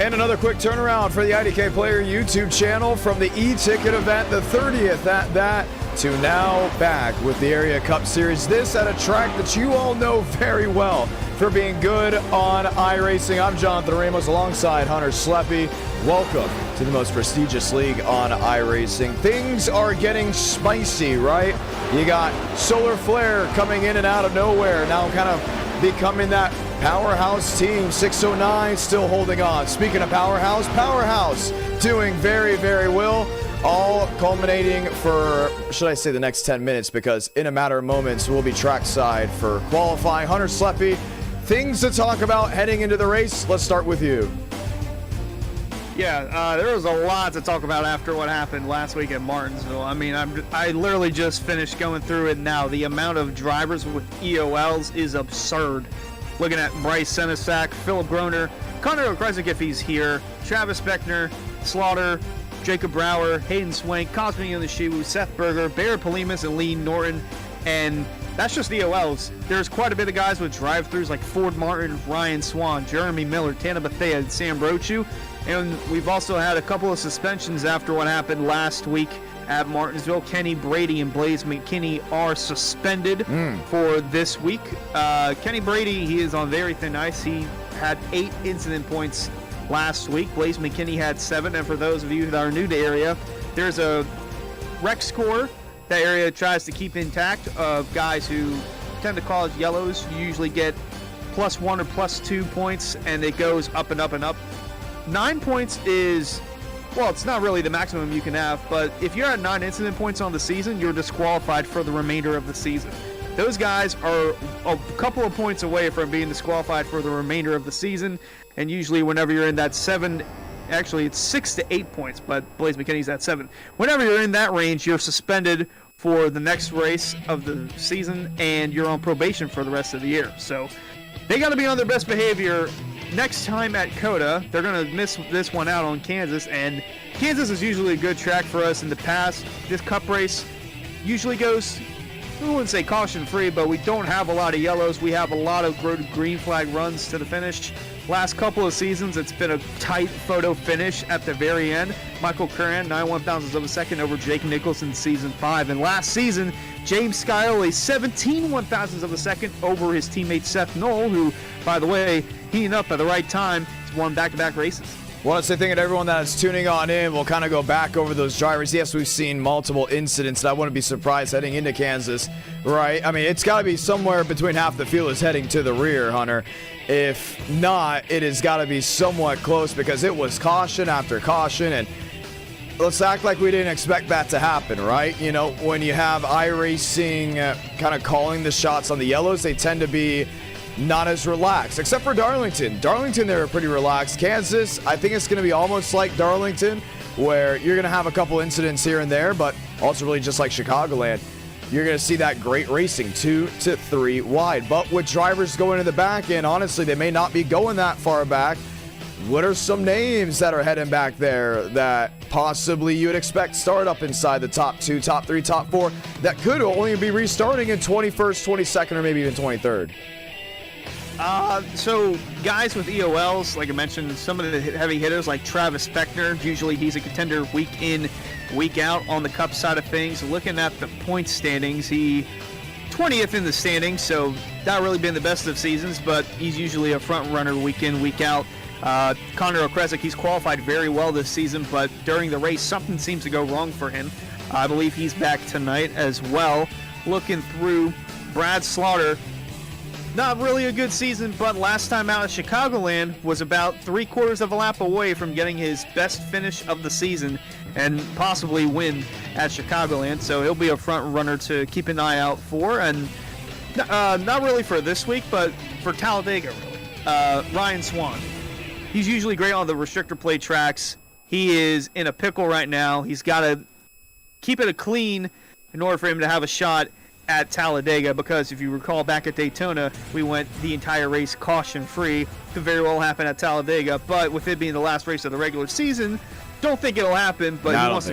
And another quick turnaround for the IDK Player YouTube channel from the e-ticket event, the 30th at that, to now back with the Area Cup Series. This at a track that you all know very well for being good on iRacing. I'm Jonathan Ramos alongside Hunter Sleppy. Welcome to the most prestigious league on iRacing. Things are getting spicy, right? You got Solar Flare coming in and out of nowhere, now kind of becoming that powerhouse team. 609 still holding on. Speaking of powerhouse doing very, very well. All culminating for, should I say, the next 10 minutes, because in a matter of moments we'll be trackside for qualifying. Hunter Sleppy, things to talk about heading into the race. Let's start with you. Yeah, there was a lot to talk about after what happened last week at Martinsville. I mean, I literally just finished going through it now. The amount of drivers with EOLs is absurd. Looking at Bryce Senesac, Philip Groner, Connor O'Kresick if he's here, Travis Beckner, Slaughter, Jacob Brower, Hayden Swank, Cosme Yonishiwu, Seth Berger, Barrett Polimas, and Lee Norton. And that's just EOLs. There's quite a bit of guys with drive-thrus like Ford Martin, Ryan Swan, Jeremy Miller, Tana Bethea, and Sam Brochu. And we've also had a couple of suspensions after what happened last week at Martinsville. Kenny Brady and Blaze McKinney are suspended for this week. Kenny Brady, he is on very thin ice. He had 8 incident points last week. Blaze McKinney had 7. And for those of you that are new to area, there's a rec score that area tries to keep intact of guys who tend to cause yellows. You usually get +1 or +2 points, and it goes up and up and up. 9 points is, well, it's not really the maximum you can have, but if you're at 9 incident points on the season, you're disqualified for the remainder of the season. Those guys are a couple of points away from being disqualified for the remainder of the season, and usually whenever you're in that 7, actually it's 6 to 8 points, but Blaze McKinney's at 7. Whenever you're in that range, you're suspended for the next race of the season, and you're on probation for the rest of the year. So they got to be on their best behavior. Next time at COTA, they're going to miss this one out on Kansas, and Kansas is usually a good track for us in the past. This cup race usually goes, I wouldn't say caution-free, but we don't have a lot of yellows. We have a lot of green flag runs to the finish. Last couple of seasons, it's been a tight photo finish at the very end. Michael Curran, 9 1,000ths of a second over Jake Nicholson season 5. And last season, James Scioli, 17 1,000ths of a second over his teammate Seth Knoll, who, by the way, heating up at the right time. He's won back-to-back races. Well, let's say thank you to everyone that is tuning on in. We'll kind of go back over those drivers. Yes, we've seen multiple incidents, and I wouldn't be surprised heading into Kansas, right? I mean, it's got to be somewhere between half the field is heading to the rear, Hunter. If not, it has got to be somewhat close, because it was caution after caution, and let's act like we didn't expect that to happen, right? You know, when you have iRacing kind of calling the shots on the yellows, they tend to be not as relaxed, except for Darlington. Darlington, they were pretty relaxed. Kansas, I think it's going to be almost like Darlington, where you're going to have a couple incidents here and there, but ultimately just like Chicagoland, you're going to see that great racing 2 to 3 wide. But with drivers going to the back end, honestly, they may not be going that far back. What are some names that are heading back there that possibly you would expect start up inside the top 2, top 3, top 4 that could only be restarting in 21st, 22nd, or maybe even 23rd? So guys with EOLs, like I mentioned, some of the heavy hitters like Travis Beckner, usually he's a contender week in, week out on the cup side of things. Looking at the point standings, he 20th in the standings, so not really been the best of seasons, but he's usually a front runner week in, week out. Connor O'Kresick, he's qualified very well this season, but during the race, something seems to go wrong for him. I believe he's back tonight as well. Looking through, Brad Slaughter, not really a good season, but last time out at Chicagoland was about 3/4 of a lap away from getting his best finish of the season and possibly win at Chicagoland. So he'll be a front runner to keep an eye out for. And not really for this week, but for Talladega, really. Ryan Swan. He's usually great on the restrictor plate tracks. He is in a pickle right now. He's got to keep it clean in order for him to have a shot at Talladega, because if you recall back at Daytona, we went the entire race caution-free. Could very well happen at Talladega, but with it being the last race of the regular season, don't think it'll happen, but he wants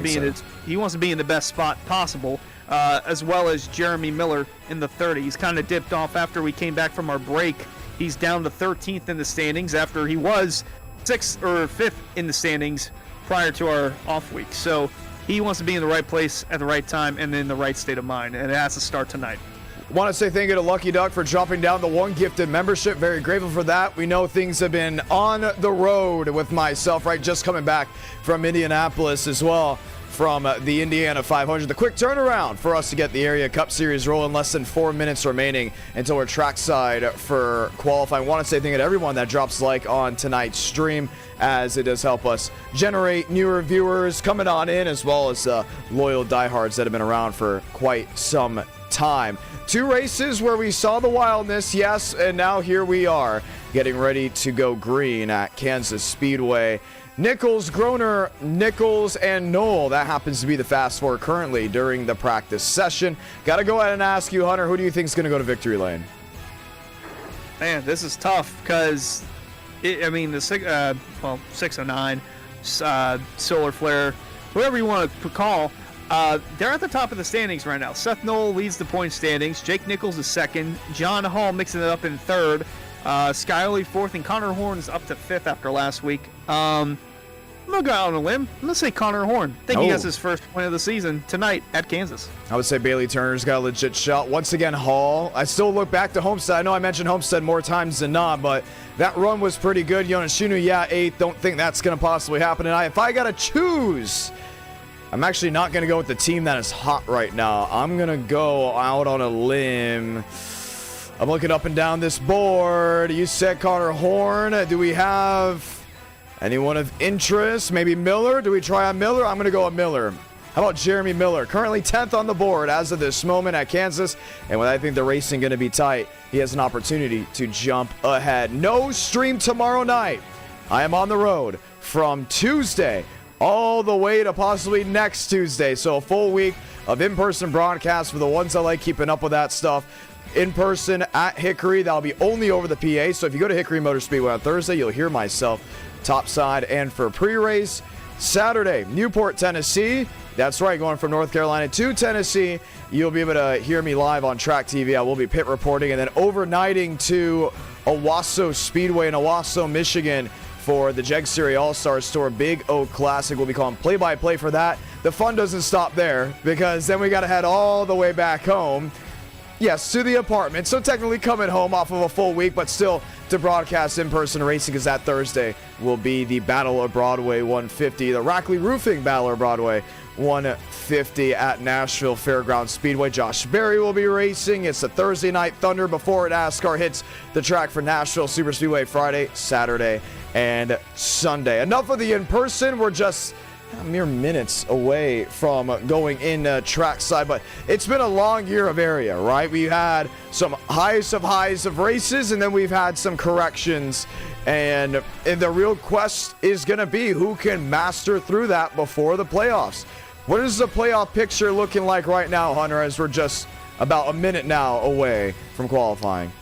to be in the best spot possible, as well as Jeremy Miller in the 30s. He's kind of dipped off after we came back from our break. He's down to 13th in the standings after he was 6th or 5th in the standings prior to our off week. So he wants to be in the right place at the right time and in the right state of mind, and it has to start tonight. Want to say thank you to Lucky Duck for dropping down the 1 gifted membership. Very grateful for that. We know things have been on the road with myself, right? Just coming back from Indianapolis as well, from the Indiana 500. The quick turnaround for us to get the Area Cup Series rolling. Less than 4 minutes remaining until we're trackside for qualifying. Want to say thank you to everyone that drops like on tonight's stream, as it does help us generate newer viewers coming on in, as well as loyal diehards that have been around for quite some time. 2 races where we saw the wildness, yes, and now here we are getting ready to go green at Kansas Speedway. Nichols, Groner, Nichols, and Knoll. That happens to be the fast 4 currently during the practice session. Got to go ahead and ask you, Hunter, who do you think is going to go to victory lane? Man, this is tough because, the 609, Solar Flare, whoever you want to call, they're at the top of the standings right now. Seth Knoll leads the point standings. Jake Nichols is 2nd. John Hall mixing it up in 3rd. Skyoli 4th, and Connor Horn is up to 5th after last week. I'm going to go out on a limb. I'm going to say Connor Horn. I think he has his first win of the season tonight at Kansas. I would say Bailey Turner's got a legit shot. Once again, Hall. I still look back to Homestead. I know I mentioned Homestead more times than not, but that run was pretty good. Yonashinu, 8th. Don't think that's going to possibly happen tonight. If I got to choose, I'm actually not going to go with the team that is hot right now. I'm going to go out on a limb. I'm looking up and down this board. You said Connor Horn. Do we have anyone of interest? Maybe Miller? Do we try on Miller? I'm going to go on Miller. How about Jeremy Miller? Currently 10th on the board as of this moment at Kansas. And with I think the racing going to be tight, he has an opportunity to jump ahead. No stream tomorrow night. I am on the road from Tuesday all the way to possibly next Tuesday. So a full week of in-person broadcasts for the ones that like keeping up with that stuff. In person at Hickory, that'll be only over the PA. So if you go to Hickory Motor Speedway on Thursday, you'll hear myself topside. And for pre-race, Saturday, Newport, Tennessee. That's right, going from North Carolina to Tennessee. You'll be able to hear me live on Track TV. I will be pit reporting, and then overnighting to Owasso Speedway in Owasso, Michigan for the Jeg Series All-Stars Tour Big O Classic. We'll be calling play-by-play for that. The fun doesn't stop there, because then we got to head all the way back home. Yes, to the apartment. So technically coming home off of a full week, but still to broadcast in-person racing, because that Thursday will be the Battle of Broadway 150, the Rackley Roofing Battle of Broadway 150 at Nashville Fairgrounds Speedway. Josh Berry will be racing. It's a Thursday night thunder before NASCAR hits the track for Nashville Super Speedway Friday, Saturday, and Sunday. Enough of the in-person. We're just mere minutes away from going in trackside, but it's been a long year of area, right? We've had some highs of races, and then we've had some corrections, and the real quest is going to be who can master through that before the playoffs. What is the playoff picture looking like right now, Hunter, as we're just about a minute now away from qualifying?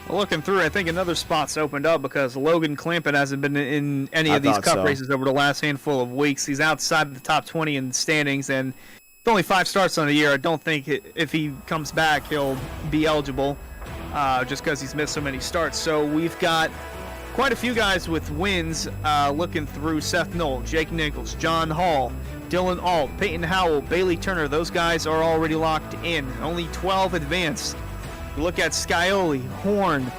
Looking through, I think another spot's opened up because Logan Clampett hasn't been in any of these cup races over the last handful of weeks. He's outside the top 20 in the standings, and with only 5 starts on the year, I don't think if he comes back, he'll be eligible just because he's missed so many starts. So we've got quite a few guys with wins looking through. Seth Knoll, Jake Nichols, John Hall, Dylan Ault, Peyton Howell, Bailey Turner. Those guys are already locked in. Only 12 advanced. Look at Skyoli, Horn,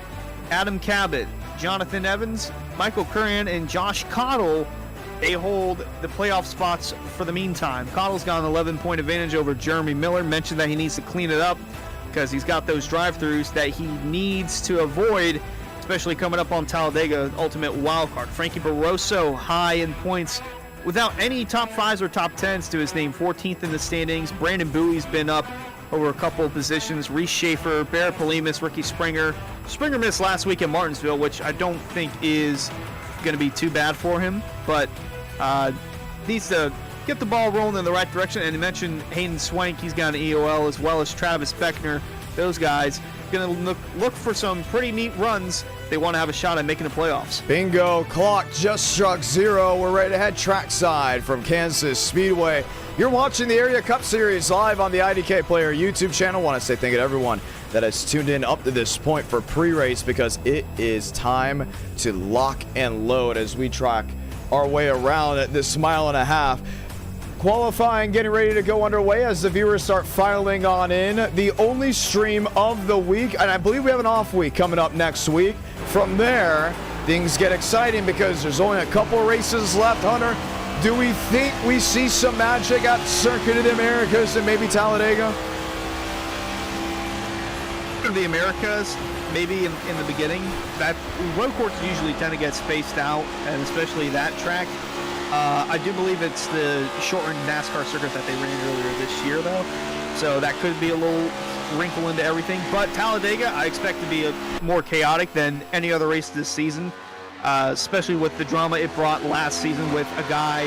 Adam Cabot, Jonathan Evans, Michael Curran, and Josh Cottle. They hold the playoff spots for the meantime. Cottle's got an 11-point advantage over Jeremy Miller. Mentioned that he needs to clean it up because he's got those drive-thrus that he needs to avoid, especially coming up on Talladega Ultimate Wildcard. Frankie Barroso high in points without any top 5s or top 10s to his name, 14th in the standings. Brandon Bowie's been up over a couple of positions. Reese Schaefer, Barrett Polimas, Ricky Springer. Springer missed last week in Martinsville, which I don't think is going to be too bad for him, but needs to get the ball rolling in the right direction. And you mentioned Hayden Swank, he's got an EOL, as well as Travis Beckner, those guys going to look for some pretty neat runs. They want to have a shot at making the playoffs. Bingo. Clock just struck 0. We're ready to head trackside from Kansas Speedway. You're watching the Area Cup Series live on the IDK Player YouTube channel. Want to say thank you to everyone that has tuned in up to this point for pre-race, because it is time to lock and load as we track our way around at this mile and a half. Qualifying getting ready to go underway as the viewers start filing on in. The only stream of the week, and I believe we have an off week coming up next week. From there, things get exciting because there's only a couple races left. Hunter, do we think we see some magic at Circuit of the Americas and maybe Talladega? The Americas, maybe in the beginning. That road courses usually tend to get spaced out, and especially that track. I do believe it's the shortened NASCAR circuit that they ran earlier this year, though. So that could be a little wrinkle into everything. But Talladega, I expect to be more chaotic than any other race this season, especially with the drama it brought last season with a guy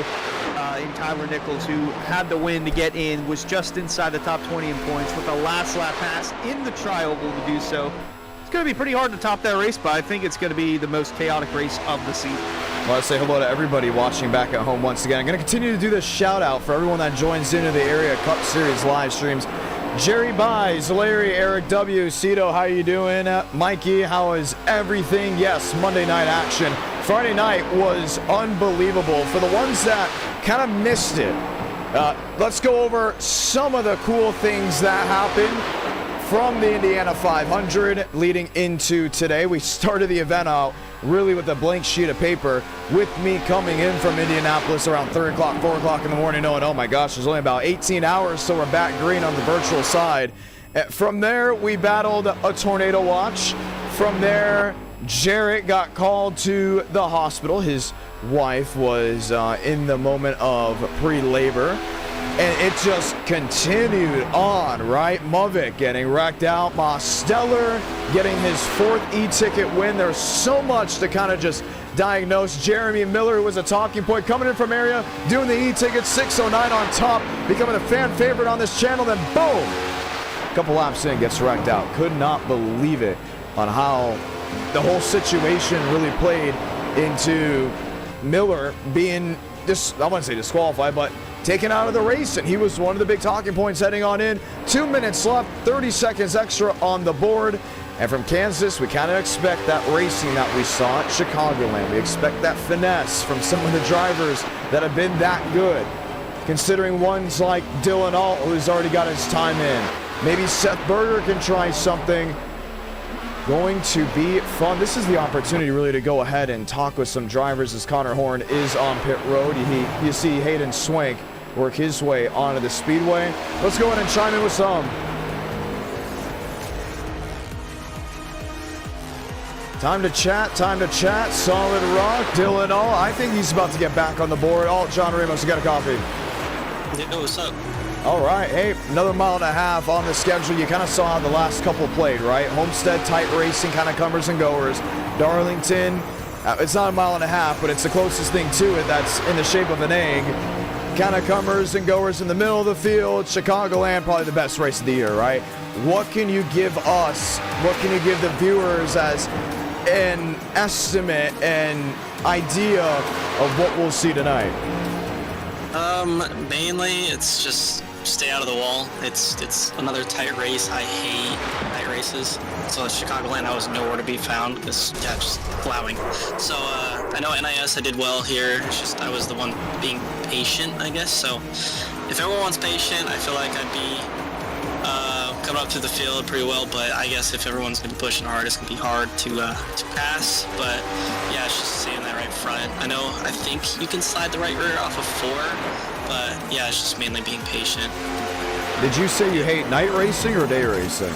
in Tyler Nichols who had the win to get in, was just inside the top 20 in points with a last lap pass in the tri-oval to do so. It's going to be pretty hard to top that race, but I think it's going to be the most chaotic race of the season. I want to say hello to everybody watching back at home once again. I'm going to continue to do this shout out for everyone that joins into the Area Cup Series live streams. Jerry Buys, Larry, Eric W, Cito, how you doing? Mikey, how is everything? Yes, Monday night action. Friday night was unbelievable. For the ones that kind of missed it, let's go over some of the cool things that happened from the Indiana 500 leading into today. We started the event out really with a blank sheet of paper, with me coming in from Indianapolis around 3 o'clock, 4 o'clock in the morning, knowing, oh my gosh, there's only about 18 hours, so we're back green on the virtual side. From there, we battled a tornado watch. From there, Jarrett got called to the hospital. His wife was in the moment of pre-labor. And it just continued on, right? Mavic getting wrecked out. Mosteller getting his 4th e-ticket win. There's so much to kind of just diagnose. Jeremy Miller, who was a talking point, coming in from area, doing the e-ticket, 609 on top, becoming a fan favorite on this channel. Then boom, a couple laps in, gets wrecked out. Could not believe it on how the whole situation really played into Miller being, I wouldn't say disqualified, but taken out of the race, and he was one of the big talking points heading on in. 2 minutes left, 30 seconds extra on the board. And from Kansas, we kind of expect that racing that we saw at Chicagoland. We expect that finesse from some of the drivers that have been that good. Considering ones like Dylan Alt, who's already got his time in. Maybe Seth Berger can try something. Going to be fun. This is the opportunity really to go ahead and talk with some drivers as Connor Horn is on pit road. You see Hayden Swank work his way onto the speedway. Let's go ahead and chime in with some. Time to chat. Solid Rock, Dylan Alt. I think he's about to get back on the board. Alt, John Ramos, you got a coffee? Yeah, what's up? All right, hey, another mile and a half on the schedule. You kind of saw how the last couple played, right? Homestead, tight racing, kind of comers and goers. Darlington, it's not a mile and a half, but it's the closest thing to it that's in the shape of an egg. Kind of comers and goers in the middle of the field. Chicagoland, probably the best race of the year, right? What can you give us? What can you give the viewers as an estimate and idea of what we'll see tonight? Mainly it's just stay out of the wall. It's another tight race. I hate tight races. So at Chicagoland, I was nowhere to be found because, yeah, just plowing. So I know NIS, I did well here. It's just I was the one being patient, I guess. So if everyone's patient, I feel like I'd be coming up through the field pretty well. But I guess if everyone's going to be pushing hard, it's going to be hard to pass. But yeah, it's just staying that right front. I think you can slide the right rear off of 4. But yeah, it's just mainly being patient. Did you say you hate night racing or day racing?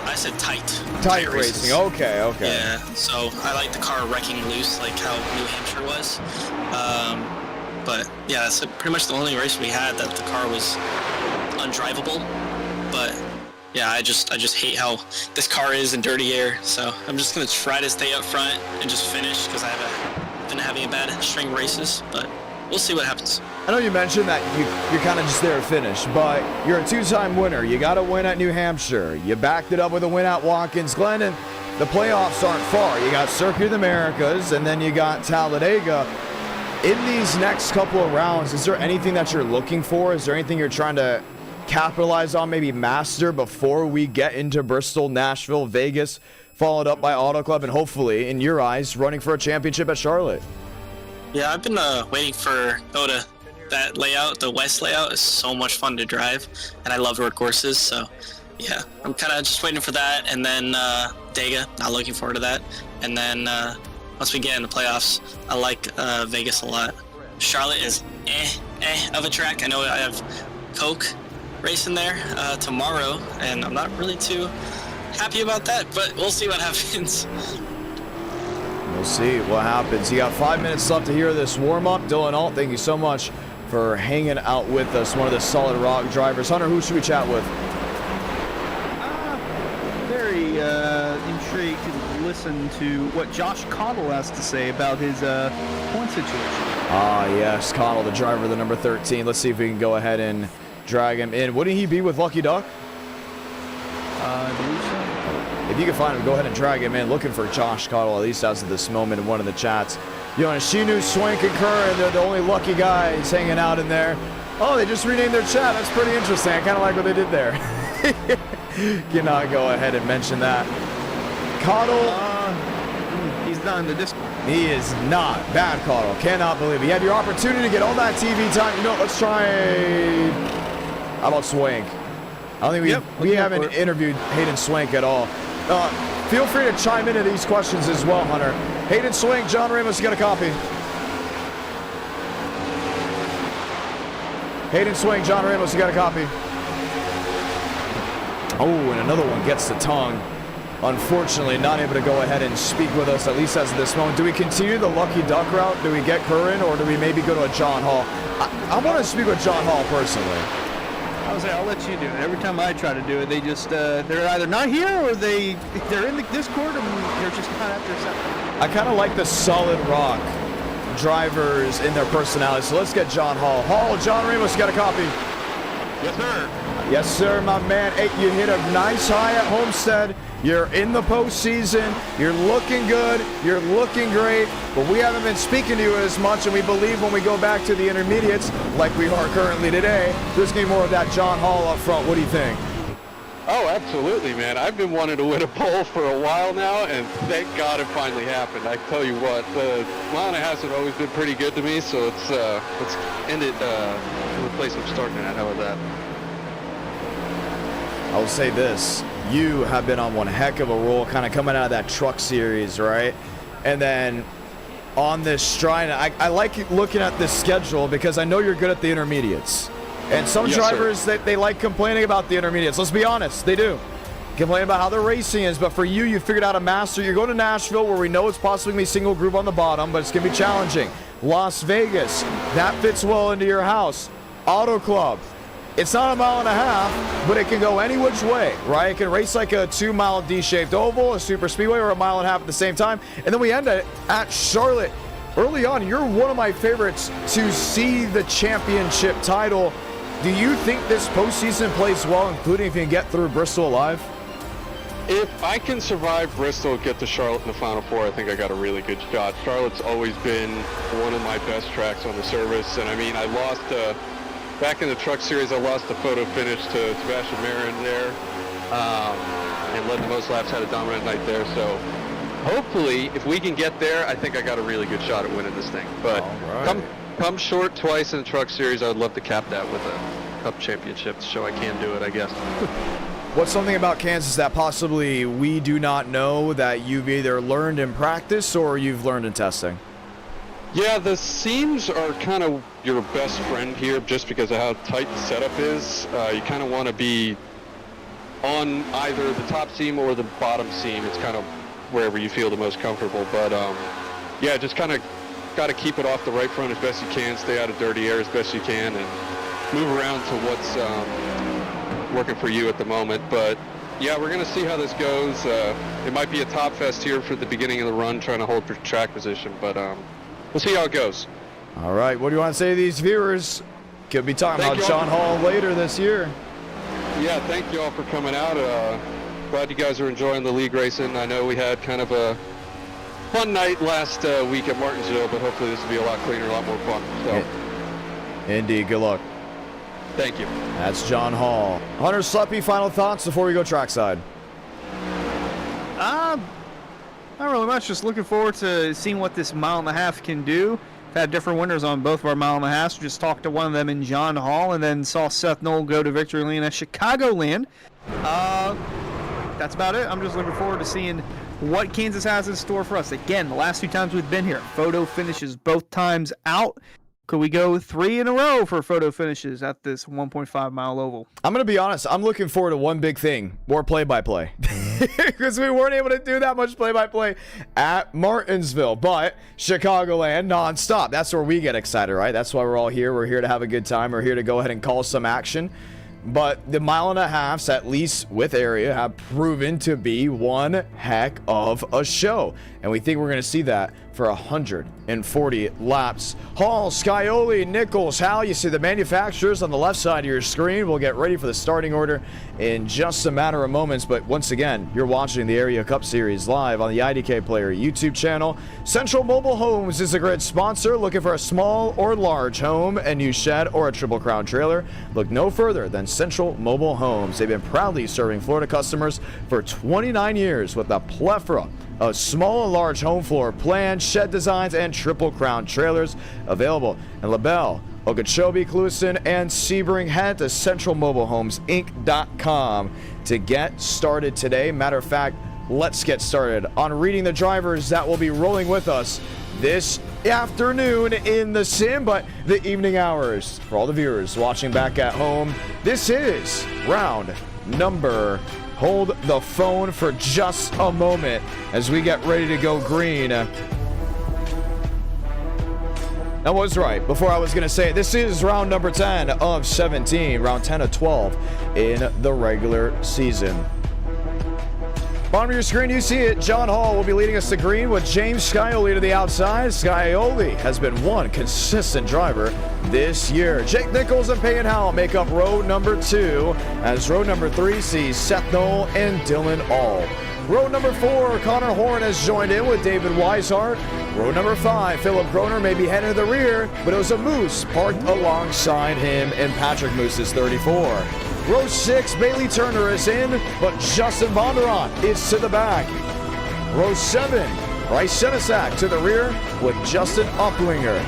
I said tight. Tight racing. Okay. Yeah. So I like the car wrecking loose, like how New Hampshire was. But yeah, that's pretty much the only race we had that the car was undrivable. But yeah, I just hate how this car is in dirty air. So I'm just gonna try to stay up front and just finish because I've been having a bad string of races. But we'll see what happens. I know you mentioned that you're kind of just there to finish, but you're a two-time winner. You got a win at New Hampshire. You backed it up with a win at Watkins Glen, and the playoffs aren't far. You got Circuit of the Americas, and then you got Talladega. In these next couple of rounds, is there anything that you're looking for? Is there anything you're trying to capitalize on, maybe master before we get into Bristol, Nashville, Vegas, followed up by Auto Club, and hopefully, in your eyes, running for a championship at Charlotte? Yeah, I've been waiting for Oda. That layout, the West layout, is so much fun to drive, and I love road courses, so yeah, I'm kind of just waiting for that, and then Dega, not looking forward to that, and then once we get in the playoffs, I like Vegas a lot. Charlotte is of a track. I know I have Coke racing there tomorrow, and I'm not really too happy about that, but we'll see what happens. We'll see what happens. You got 5 minutes left to hear this warm-up. Dylan Alt, thank you so much for hanging out with us, one of the solid rock drivers. Hunter, who should we chat with? Very intrigued to listen to what Josh Cottle has to say about his point situation. Ah, yes, Cottle, the driver of the number 13. Let's see if we can go ahead and drag him in. Wouldn't he be with Lucky Duck? I believe so. If you can find him, go ahead and drag him in. Looking for Josh Cottle, at least as of this moment in one of the chats. You know, Shinu, Swank, and Curran, they're the only lucky guys hanging out in there. Oh, they just renamed their chat. That's pretty interesting. I kind of like what they did there. Cannot go ahead and mention that. Cottle. He's not in the Discord. He is not. Bad Cottle. Cannot believe it. You had your opportunity to get all that TV time. You know, let's try. How about Swank? I don't think we haven't interviewed Hayden Swank at all. Feel free to chime into these questions as well, Hunter. Hayden Swank, John Ramos, you got a copy. Hayden Swank, John Ramos, you got a copy. Oh, and another one gets the tongue. Unfortunately, not able to go ahead and speak with us, at least as of this moment. Do we continue the Lucky Duck route? Do we get Curran, or do we maybe go to a John Hall? I want to speak with John Hall personally. I was like, I'll let you do it. Every time I try to do it, they just, they're either not here or they're in the Discord and they're just not after a second. I kind of like the solid rock drivers in their personality. So let's get John Hall. Hall, John Ramos, you got a copy? Yes, sir. Yes, sir, my man. Hey, you hit a nice high at Homestead. You're in the postseason. You're looking good. You're looking great. But we haven't been speaking to you as much, and we believe when we go back to the intermediates, like we are currently today, there's going to be more of that John Hall up front. What do you think? Oh, absolutely, man. I've been wanting to win a pole for a while now, and thank God it finally happened. I tell you what, Lana hasn't always been pretty good to me, so let's end it in the place I'm starting at. How about that? I will say this. You have been on one heck of a roll, kind of coming out of that truck series, right? And then on this stride, I like looking at this schedule because I know you're good at the intermediates. And some drivers, they like complaining about the intermediates. Let's be honest, they do. Complain about how the racing is, but for you, you figured out a master. You're going to Nashville, where we know it's possibly going to be single group on the bottom, but it's going to be challenging. Las Vegas, that fits well into your house. Auto Club. It's not a mile and a half, but it can go any which way, right? It can race like a 2-mile D-shaped oval, a super speedway, or a mile and a half at the same time. And then we end it at Charlotte. Early on, you're one of my favorites to see the championship title. Do you think this postseason plays well, including if you can get through Bristol alive? If I can survive Bristol, get to Charlotte in the Final Four, I think I got a really good shot. Charlotte's always been one of my best tracks on the service, and I mean, I lost back in the truck series, I lost the photo finish to Sebastian Marin there, and led the most laps, had a dominant night there. So hopefully, if we can get there, I think I got a really good shot at winning this thing. But come short twice in the truck series, I would love to cap that with a Cup championship to show I can do it, I guess. What's something about Kansas that possibly we do not know that you've either learned in practice or you've learned in testing? Yeah, the seams are kind of your best friend here just because of how tight the setup is. You kind of want to be on either the top seam or the bottom seam. It's kind of wherever you feel the most comfortable. But yeah, just kind of got to keep it off the right front as best you can, stay out of dirty air as best you can, and move around to what's working for you at the moment. But yeah, we're going to see how this goes. It might be a top fest here for the beginning of the run, trying to hold track position, but we'll see how it goes. All right, what do you want to say to these viewers? Could be talking Thank about you all. John Hall later this year. Yeah, thank you all for coming out. Glad you guys are enjoying the league racing. I know we had kind of a fun night last week at Martinsville, but hopefully this will be a lot cleaner, a lot more fun. So, Indeed, good luck. thank you. That's John Hall. Hunter Sleppy, final thoughts before we go trackside. Not really much. Just looking forward to seeing what this mile and a half can do. I've had different winners on both of our mile and a halves. Just talked to one of them in John Hall, and then saw Seth Knoll go to victory lane at Chicagoland. That's about it. I'm just looking forward to seeing what Kansas has in store for us. Again, the last 2 times we've been here, photo finishes both times out. Could we go 3 in a row for photo finishes at this 1.5 mile oval? I'm going to be honest. I'm looking forward to one big thing. More play-by-play. Because we weren't able to do that much play-by-play at Martinsville. But Chicagoland nonstop. That's where we get excited, right? That's why we're all here. We're here to have a good time. We're here to go ahead and call some action. But the mile and a halves, at least with area, have proven to be one heck of a show. And we think we're going to see that for 140 laps. Hall, Scioli, Nichols, Hal, you see the manufacturers on the left side of your screen. We'll get ready for the starting order in just a matter of moments. But once again, you're watching the Area Cup Series live on the IDK Player YouTube channel. Central Mobile Homes is a great sponsor. Looking for a small or large home, a new shed, or a Triple Crown trailer? Look no further than Central Mobile Homes. They've been proudly serving Florida customers for 29 years with a plethora of small and large home floor plans, shed designs, and Triple Crown trailers available in LaBelle, Okeechobee, Cluison, and Sebring. Head to centralmobilehomesinc.com to get started today. Matter of fact, let's get started on reading the drivers that will be rolling with us this afternoon in the sim, but the evening hours. For all the viewers watching back at home, this is round number. Hold the phone for just a moment as we get ready to go green. That was right. Before I was going to say it, this is round number 10 of 17, round 10 of 12 in the regular season. Bottom of your screen, you see it. John Hall will be leading us to green with James Scioli to the outside. Scioli has been one consistent driver this year. Jake Nichols and Peyton Howell make up row number 2, as row number 3 sees Seth Knoll and Dylan All. Row number 4, Connor Horn has joined in with David Weishart. Row number 5, Philip Groner may be heading to the rear, but it was a Moose parked alongside him, and Patrick Moose is 34. Row 6, Bailey Turner is in, but Justin Vonderant is to the back. Row 7, Bryce Senesac to the rear with Justin Uplinger.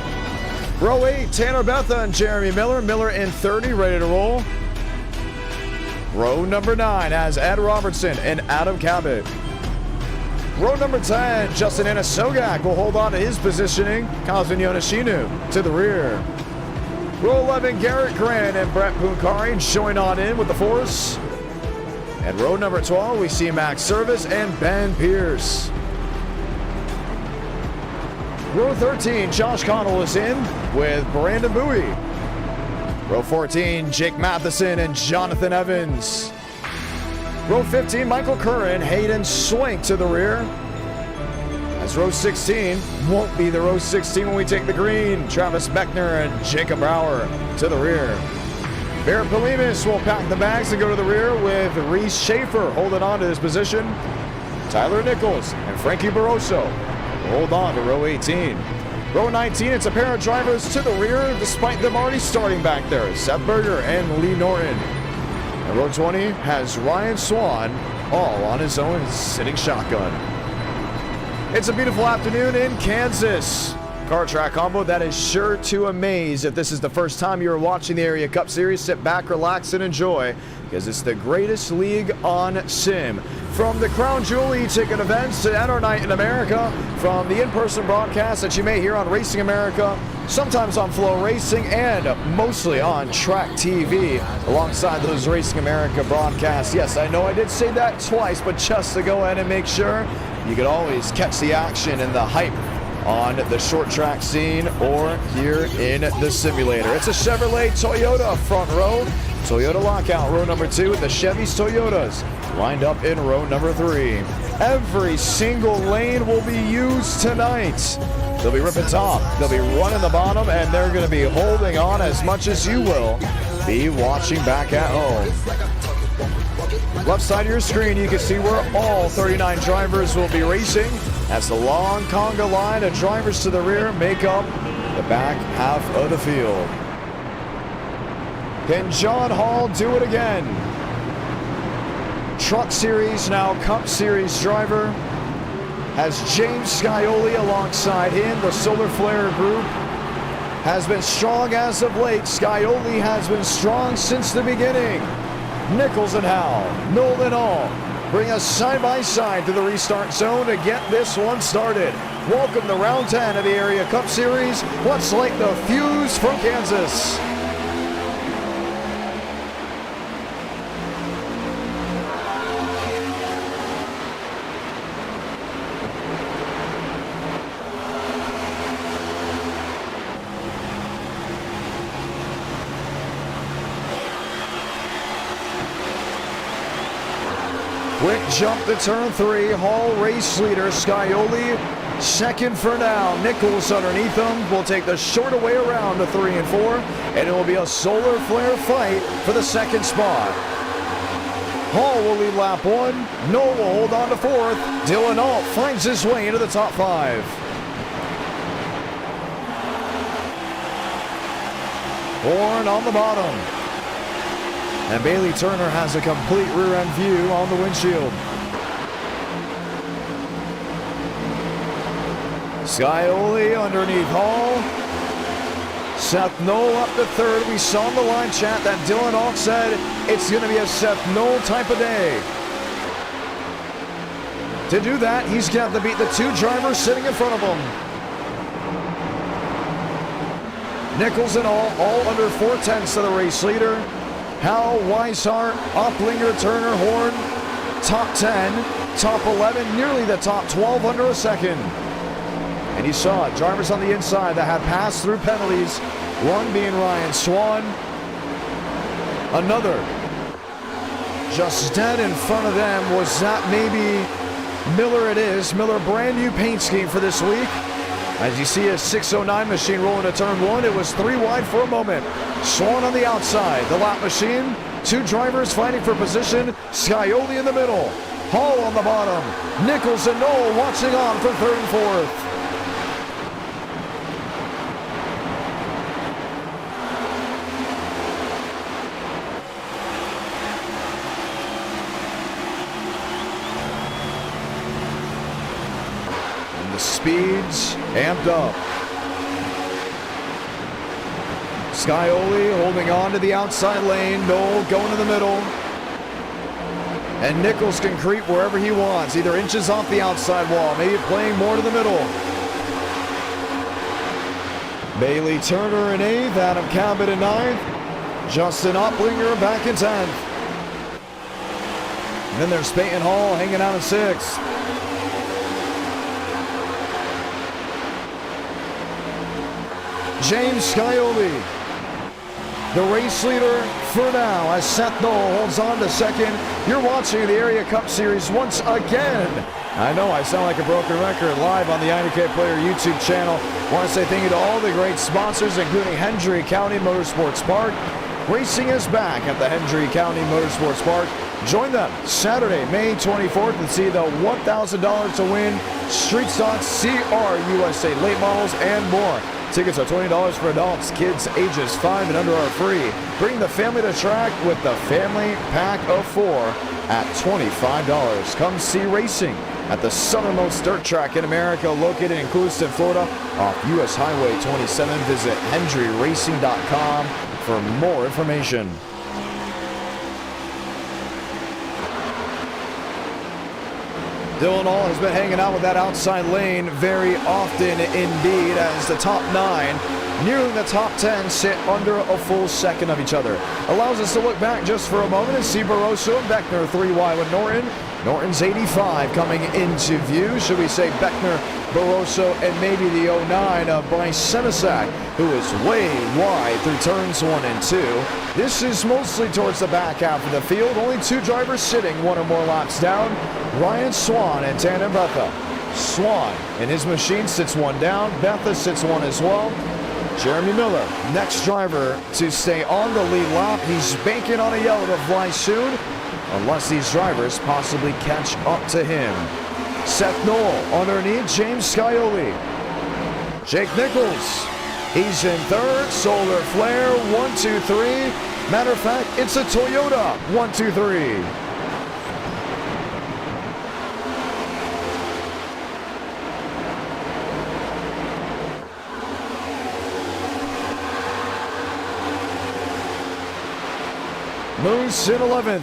Row 8, Tanner Betha and Jeremy Miller. Miller in 30, ready to roll. Row number 9 has Ed Robertson and Adam Cabot. Row number 10, Justin Anasogak will hold on to his positioning. Kazun Yonashinu to the rear. Row 11, Garrett Grant and Brett Punkari join on in with the force. And row number 12, we see Max Service and Ben Pierce. Row 13, Josh Connell is in with Brandon Bowie. Row 14, Jake Matheson and Jonathan Evans. Row 15, Michael Curran, Hayden Swink to the rear. As row 16 won't be the row 16 when we take the green. Travis Beckner and Jacob Brower to the rear. Barrett Polimis will pack the bags and go to the rear with Reese Schaefer holding on to his position. Tyler Nichols and Frankie Barroso hold on to row 18. Row 19, it's a pair of drivers to the rear despite them already starting back there. Seth Berger and Lee Norton. And row 20 has Ryan Swan all on his own sitting shotgun. It's a beautiful afternoon in Kansas. Car track combo that is sure to amaze. If this is the first time you're watching the Area Cup Series, sit back, relax, and enjoy, because it's the greatest league on sim. From the Crown Jewel e-ticket events to Enter Night in America, from the in-person broadcast that you may hear on Racing America, sometimes on Flow Racing, and mostly on Track TV, alongside those Racing America broadcasts. Yes, I know I did say that twice, but just to go ahead and make sure, you can always catch the action and the hype on the short track scene or here in the simulator. It's a Chevrolet Toyota front row. Toyota lockout, row number 2 with the Chevys Toyotas lined up in row number 3. Every single lane will be used tonight. They'll be ripping top. They'll be running the bottom, and they're going to be holding on as much as you will be watching back at home. Left side of your screen, you can see where all 39 drivers will be racing as the long conga line of drivers to the rear make up the back half of the field. Can John Hall do it again? Truck Series, now Cup Series driver, has James Scioli alongside him. The Solar Flare group has been strong as of late. Scioli has been strong since the beginning. Nichols and Howell, Nolan All, bring us side by side to the restart zone to get this one started. Welcome to round 10 of the Area Cup Series. Let's light the fuse from Kansas. Quick jump to turn 3. Hall race leader. Scioli second for now. Nichols underneath him will take the shorter way around to 3 and 4. And it will be a Solar Flare fight for the second spot. Hall will lead lap 1. Noel will hold on to 4th. Dylan Alt finds his way into the top 5. Horn on the bottom. And Bailey Turner has a complete rear-end view on the windshield. Scioli underneath Hall. Seth Knoll up to 3rd. We saw in the line chat that Dylan Alt said it's going to be a Seth Knoll type of day. To do that, he's got to beat the 2 drivers sitting in front of him. Nichols and all under 4/10 of the race leader. Howell, Weishart, Opplinger, Turner, Horn, top 10, top 11, nearly the top 12 under a second. And you saw it, drivers on the inside that had passed through penalties, one being Ryan Swan, another just dead in front of them. Was that maybe Miller? It is. Miller, brand new paint scheme for this week. As you see a 609 machine rolling to turn 1, it was 3 wide for a moment. Swan on the outside, the lap machine, 2 drivers fighting for position, Scioli in the middle, Hall on the bottom, Nichols and Knoll watching on for 3rd and 4th. And the speeds amped up. Scioli holding on to the outside lane. Knoll going to the middle. And Nichols can creep wherever he wants, either inches off the outside wall, maybe playing more to the middle. Bailey Turner in 8th, Adam Cabot in 9th, Justin Opplinger back in 10th. And then there's Peyton Hall hanging out in 6th. James Scioli, the race leader for now, as Seth Knoll holds on to 2nd. You're watching the Area Cup Series once again. I know I sound like a broken record, live on the Idk Player YouTube channel. Want to say thank you to all the great sponsors, including Hendry County Motorsports Park. Racing is back at the Hendry County Motorsports Park. Join them Saturday, May 24th, and see the $1,000 to win Street Stock CR USA late models and more. Tickets are $20 for adults. Kids ages 5 and under are free. Bring the family to track with the Family Pack of 4 at $25. Come see racing at the southernmost dirt track in America, located in Clewiston, Florida, off US Highway 27. Visit HendryRacing.com for more information. Dylan All has been hanging out with that outside lane very often indeed, as the top 9, nearly the top 10, sit under a full second of each other. Allows us to look back just for a moment and see Barroso and Beckner 3 wide with Norton. Norton's 85 coming into view. Should we say Beckner, Barroso, and maybe the 09 of Bryce Senesac, who is way wide through turns 1 and 2. This is mostly towards the back half of the field. Only 2 drivers sitting 1 or more laps down. Ryan Swan and Tannen Bethel. Swan and his machine sits one down. Betha sits one as well. Jeremy Miller, next driver to stay on the lead lap. He's banking on a yellow to fly soon, unless these drivers possibly catch up to him. Seth Knoll underneath James Scioli. Jake Nichols, he's in third. Solar Flare, 1, 2, 3. Matter of fact, it's a Toyota, 1, 2, 3. Moose in 11th.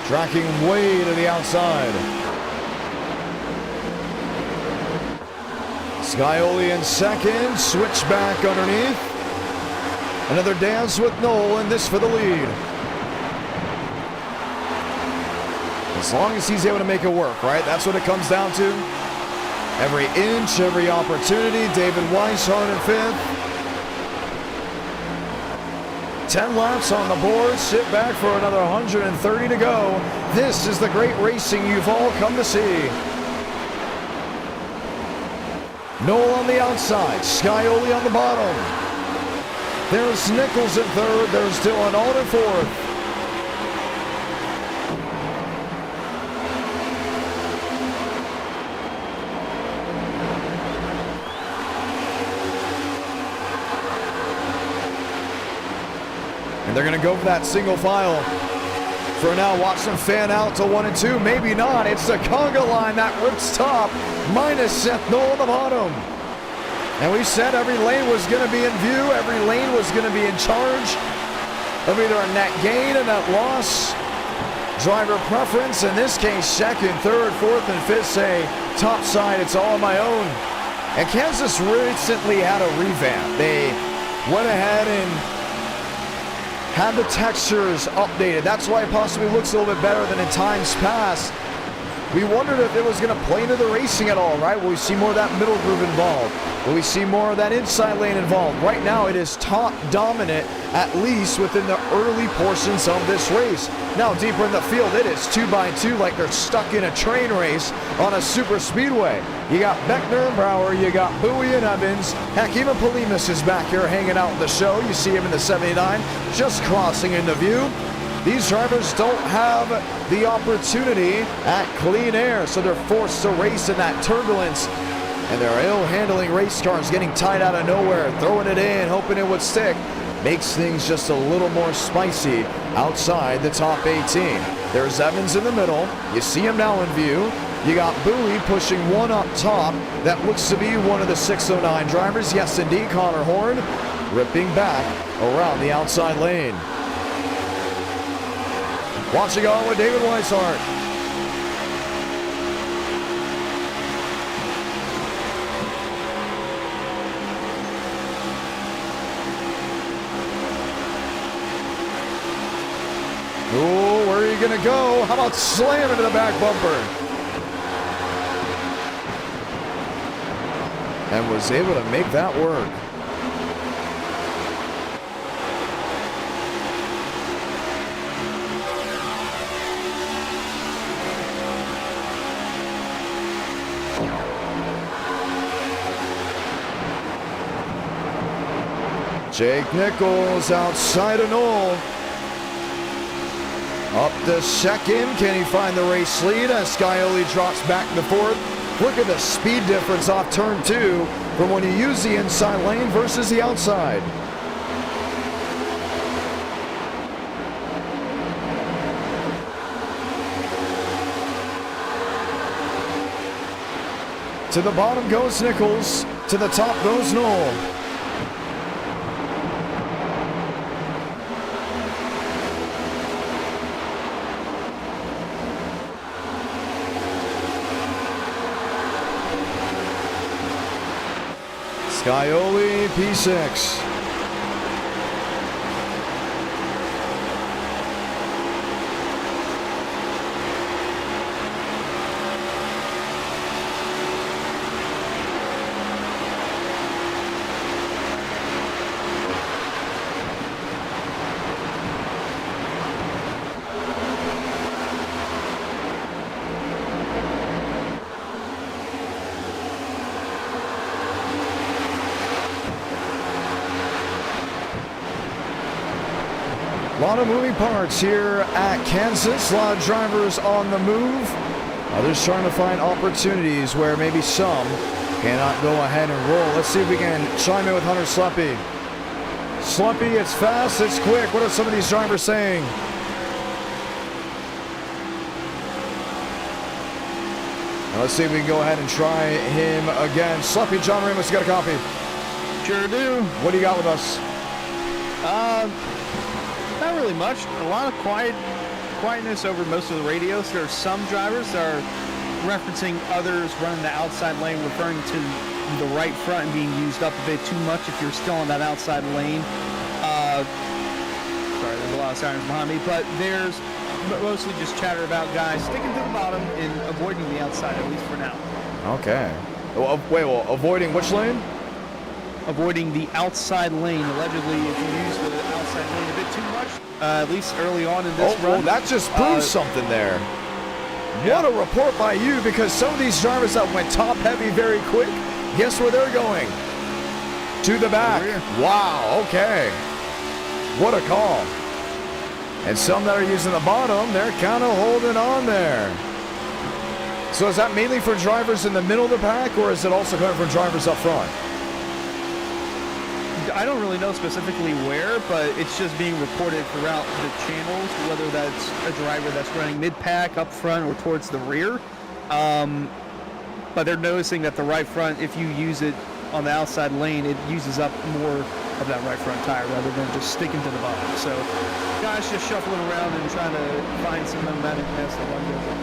Tracking way to the outside. Scioli in second. Switch back underneath. Another dance with Knoll, and this for the lead. As long as he's able to make it work, right? That's what it comes down to. Every inch, every opportunity. David Weishart in fifth. 10 laps on the board. Sit back for another 130 to go. This is the great racing you've all come to see. Knoll on the outside. Scioli on the bottom. There's Nichols in third. There's Dylan Ault in fourth. And they're going to go for that single file. For now, watch them fan out to 1 and 2. Maybe not. It's the conga line that rips top, minus Seth Knoll on the bottom. And we said every lane was going to be in view. Every lane was going to be in charge of either a net gain, a net loss, driver preference. In this case, second, third, fourth, and fifth say top side, it's all on my own. And Kansas recently had a revamp. They went ahead and had the textures updated. That's why it possibly looks a little bit better than in times past. We wondered if it was going to play into the racing at all, right? Will we see more of that middle groove involved? Will we see more of that inside lane involved? Right now, it is top dominant, at least within the early portions of this race. Now, deeper in the field, it is 2x2 like they're stuck in a train race on a super speedway. You got Beckner and Brower, you got Bowie and Evans. Heck, even Polimas is back here hanging out in the show. You see him in the 79, just crossing into view. These drivers don't have the opportunity at clean air, so they're forced to race in that turbulence. And their ill-handling race cars getting tied out of nowhere, throwing it in, hoping it would stick, makes things just a little more spicy outside the top 18. There's Evans in the middle. You see him now in view. You got Bowie pushing one up top. That looks to be one of the 609 drivers. Yes, indeed, Connor Horn ripping back around the outside lane. Watching on with David Weishart. Oh, where are you going to go? How about slam into the back bumper? And was able to make that work. Jake Nichols outside of Knoll. Up to second. Can he find the race lead as Scioli drops back to fourth? Look at the speed difference off turn 2 from when you use the inside lane versus the outside. To the bottom goes Nichols. To the top goes Knoll. Scioli, P6. lot of moving parts here at Kansas. A lot of drivers on the move. Others trying to find opportunities where maybe some cannot go ahead and roll. Let's see if we can chime in with Hunter Sleppy. Sleppy, it's fast, it's quick. What are some of these drivers saying? Now let's see if we can go ahead and try him again. Sleppy, John Ramos, you got a copy? Sure do. What do you got with us? Not really much. A lot of quietness over most of the radios. There are some drivers that are referencing others running the outside lane, referring to the right front and being used up a bit too much if you're still on that outside lane. Sorry, there's a lot of sirens behind me, but there's mostly just chatter about guys sticking to the bottom and avoiding the outside, at least for now. Okay. Well, wait, well, avoiding which lane? Avoiding the outside lane. Allegedly, if you use the outside lane a bit too much, at least early on in this run. Well, that just proves something there. What a report by you, because some of these drivers that went top heavy very quick, guess where they're going? To the back. Wow, okay. What a call. And some that are using the bottom, they're kind of holding on there. So is that mainly for drivers in the middle of the pack, or is it also coming from drivers up front? I don't really know specifically where, but it's just being reported throughout the channels, whether that's a driver that's running mid-pack, up front, or towards the rear. But they're noticing that the right front, if you use it on the outside lane, it uses up more of that right front tire rather than just sticking to the bottom. So guys just shuffling around and trying to find some momentum as the run goes on.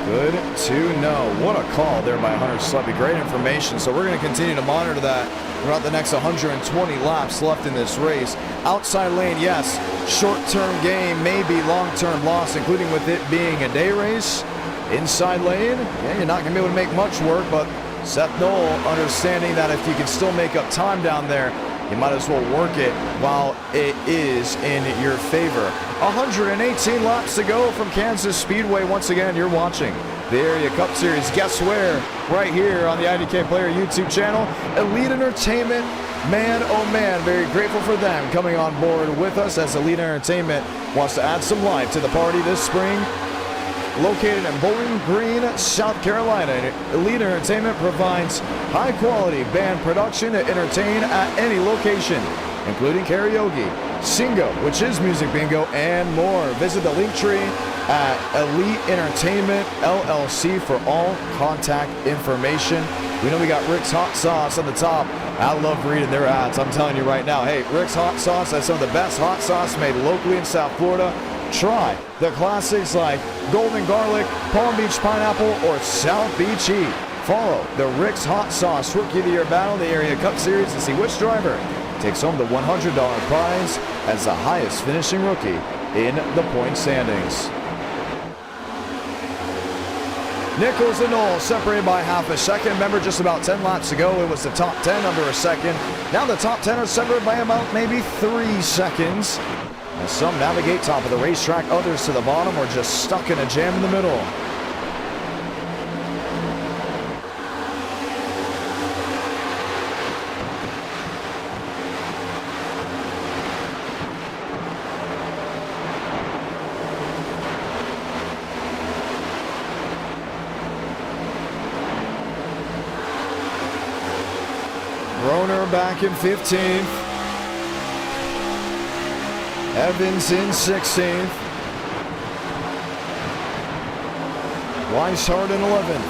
Good to know. What a call there by Hunter Sleppy. Great information. So we're going to continue to monitor that throughout the next 120 laps left in this race. Outside lane, yes. Short-term gain, maybe long-term loss, including with it being a day race. Inside lane, yeah, you're not going to be able to make much work, but Seth Knoll understanding that if you can still make up time down there, you might as well work it while it is in your favor. 118 laps to go from Kansas Speedway. Once again, you're watching the Area Cup Series. Guess where? Right here on the IDK Player YouTube channel. Elite Entertainment, man, oh man, very grateful for them coming on board with us as Elite Entertainment wants to add some life to the party this spring. Located in Bowling Green, South Carolina, Elite Entertainment provides high-quality band production to entertain at any location, including karaoke, Singo, which is music bingo, and more. Visit the link tree at Elite Entertainment LLC for all contact information. We know we got Rick's Hot Sauce on the top. I love reading their ads. I'm telling you right now. Hey, Rick's Hot Sauce has some of the best hot sauce made locally in South Florida. Try the classics like Golden Garlic, Palm Beach Pineapple, or South Beach Heat. Follow the Rick's Hot Sauce Rookie of the Year Battle in the Area Cup Series to see which driver takes home the $100 prize as the highest finishing rookie in the point standings. Nichols and Knoll separated by half a second. Remember, just about 10 laps ago, it was the top 10 under a second. Now the top 10 are separated by about maybe 3 seconds. As some navigate top of the racetrack, others to the bottom or just stuck in a jam in the middle. Groner back in 15th. Evans in 16th. Weishart in 11th.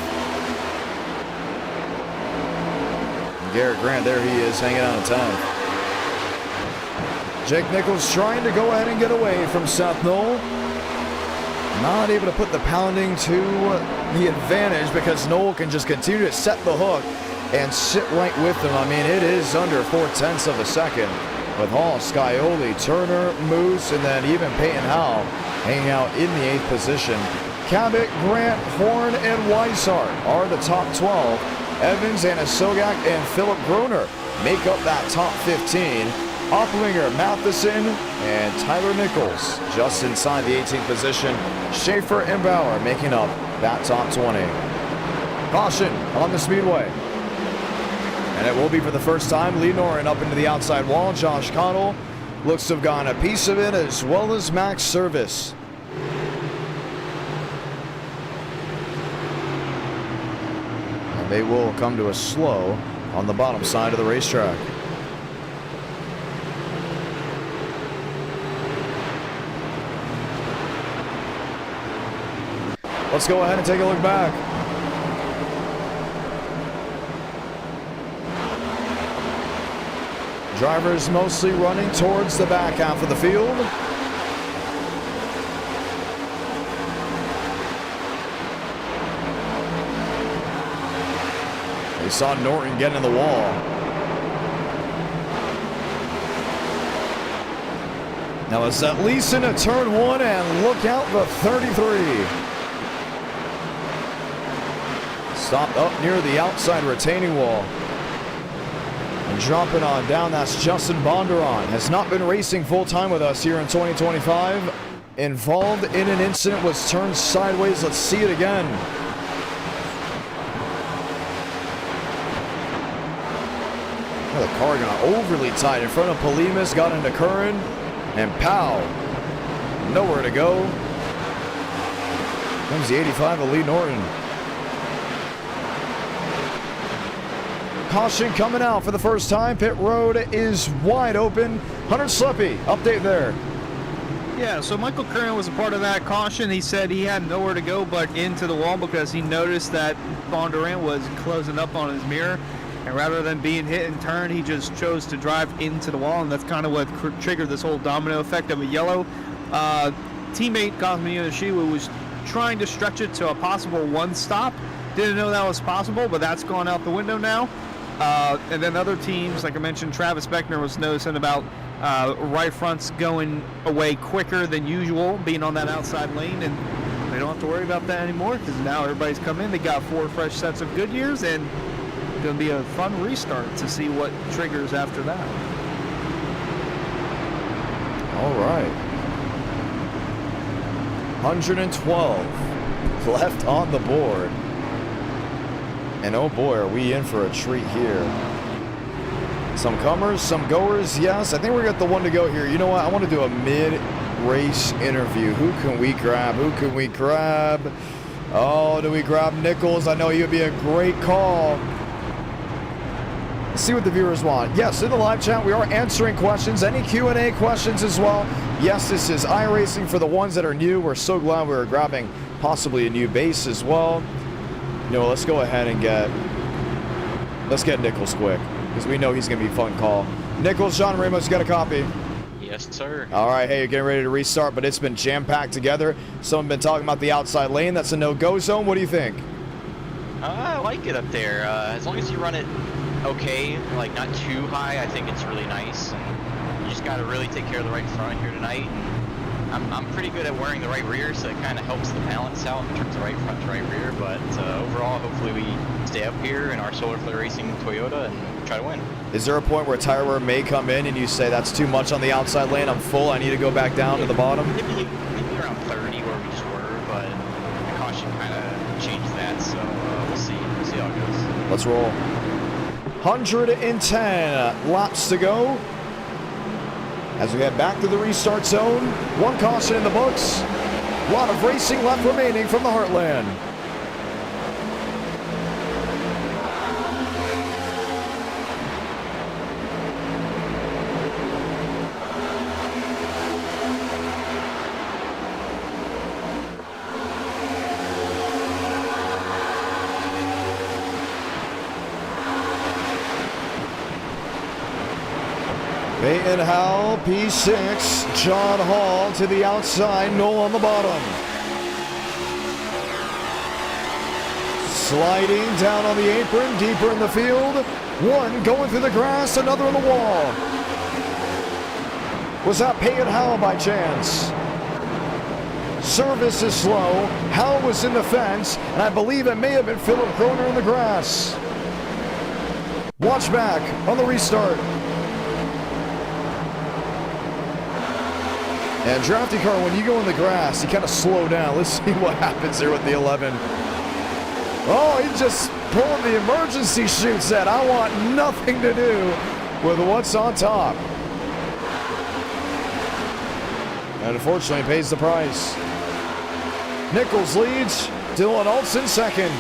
Garrett Grant, there he is, hanging out of 10th. Jake Nichols trying to go ahead and get away from Seth Knoll. Not able to put the pounding to the advantage because Knoll can just continue to set the hook and sit right with them. I mean, it is under 0.4 of a second. With Hall, Scioli, Turner, Moose, and then even Peyton Howell hanging out in the 8th position. Cabot, Grant, Horn, and Weishart are the top 12. Evans, Anna Sogak, and Philip Groner make up that top 15. Opplinger, Matheson, and Tyler Nichols just inside the 18th position. Schaefer and Bauer making up that top 20. Caution on the speedway. And it will be for the first time. Lee Noren up into the outside wall. Josh Connell looks to have gotten a piece of it, as well as Max Service. And they will come to a slow on the bottom side of the racetrack. Let's go ahead and take a look back. Drivers mostly running towards the back half of the field. We saw Norton get in the wall. Now it's at least into turn 1, and look out, the 33. Stopped up near the outside retaining wall. And dropping on down, that's Justin Bondurant. Has not been racing full-time with us here in 2025. Involved in an incident, was turned sideways. Let's see it again. Well, the car got overly tight in front of Polimas, got into Curran, and pow, nowhere to go. Comes the 85 of Lee Norton. Caution coming out for the first time. Pit road is wide open. Hunter Sleppy, update there. Yeah, so Michael Curran was a part of that caution. He said he had nowhere to go but into the wall because he noticed that Bondurant was closing up on his mirror. And rather than being hit and turned, he just chose to drive into the wall. And that's kind of what triggered this whole domino effect of a yellow. Teammate Kazumi Yoshiwa was trying to stretch it to a possible one stop. Didn't know that was possible, but that's gone out the window now. And then other teams, like I mentioned, Travis Beckner was noticing about right fronts going away quicker than usual, being on that outside lane, and they don't have to worry about that anymore because now everybody's come in. They got 4 fresh sets of Goodyears, and it's going to be a fun restart to see what triggers after that. All right. 112 left on the board. And oh boy, are we in for a treat here. Some comers, some goers, yes. I think we're got the one to go here. You know what? I want to do a mid-race interview. Who can we grab? Who can we grab? Oh, do we grab Nichols? I know he would be a great call. Let's see what the viewers want. Yes, in the live chat, we are answering questions. Any Q&A questions as well? Yes, this is iRacing for the ones that are new. We're so glad we were grabbing possibly a new base as well. You know, let's go ahead and let's get Nichols quick, because we know he's going to be a fun call. Nichols, John Ramos, you got a copy? Yes, sir. All right, hey, you're getting ready to restart, but it's been jam-packed together. Someone been talking about the outside lane. That's a no-go zone. What do you think? I like it up there. As long as you run it okay, like not too high, I think it's really nice. And you just got to really take care of the right front here tonight. I'm pretty good at wearing the right rear, so it kind of helps the balance out in terms of right front to right rear. But overall, hopefully we stay up here in our Solar Flare Racing Toyota and try to win. Is there a point where tire wear may come in and you say that's too much on the outside lane? I'm full. I need to go back down to the bottom. Maybe around 30 where we just were, but the caution kind of changed that. So we'll see. We'll see how it goes. Let's roll. 110 laps to go. As we head back to the restart zone, one caution in the books. A lot of racing left remaining from the Heartland. Peyton Howell, P6, John Hall to the outside, Noel on the bottom. Sliding down on the apron, deeper in the field. One going through the grass, another on the wall. Was that Peyton Howell by chance? Service is slow. Howell was in the fence, and I believe it may have been Philip Kroner in the grass. Watch back on the restart. And Drafty Car, when you go in the grass, you kind of slow down. Let's see what happens here with the 11. Oh, he just pulled the emergency chute set. I want nothing to do with what's on top. And unfortunately pays the price. Nichols leads. Dylan Olsen second.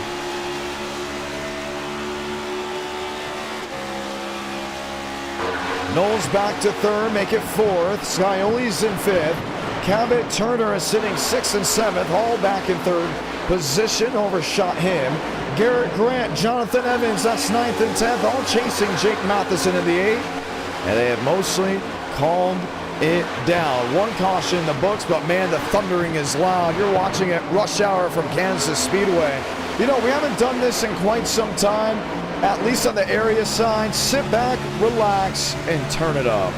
Knowles back to third, make it fourth. Scioli's in fifth. Cabot Turner is sitting sixth and seventh. Hall back in third position, overshot him. Garrett Grant, Jonathan Evans, that's ninth and 10th, all chasing Jake Matheson in the eighth. And they have mostly calmed it down. One caution in the books, but man, the thundering is loud. You're watching it rush hour from Kansas Speedway. You know, we haven't done this in quite some time, at least on the area side. Sit back, relax, and turn it up.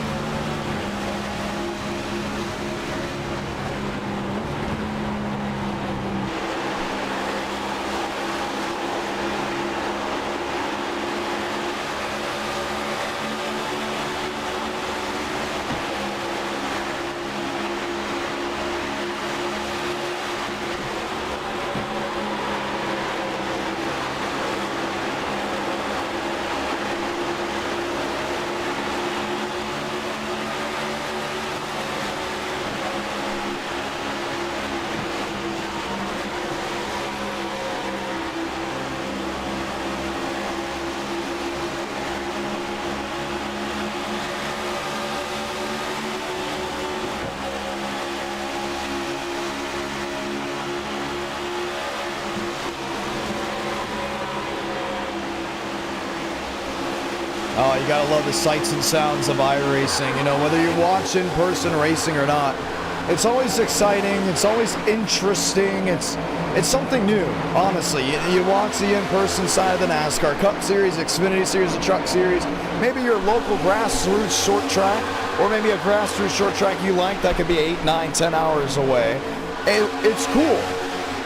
Oh, you gotta love the sights and sounds of iRacing. You know, whether you watch in-person racing or not, it's always exciting. It's always interesting. It's something new, honestly. You watch the in-person side of the NASCAR Cup Series, Xfinity Series, the Truck Series, maybe your local grassroots short track, or maybe a grassroots short track you like that could be 8, 9, 10 hours away. It's cool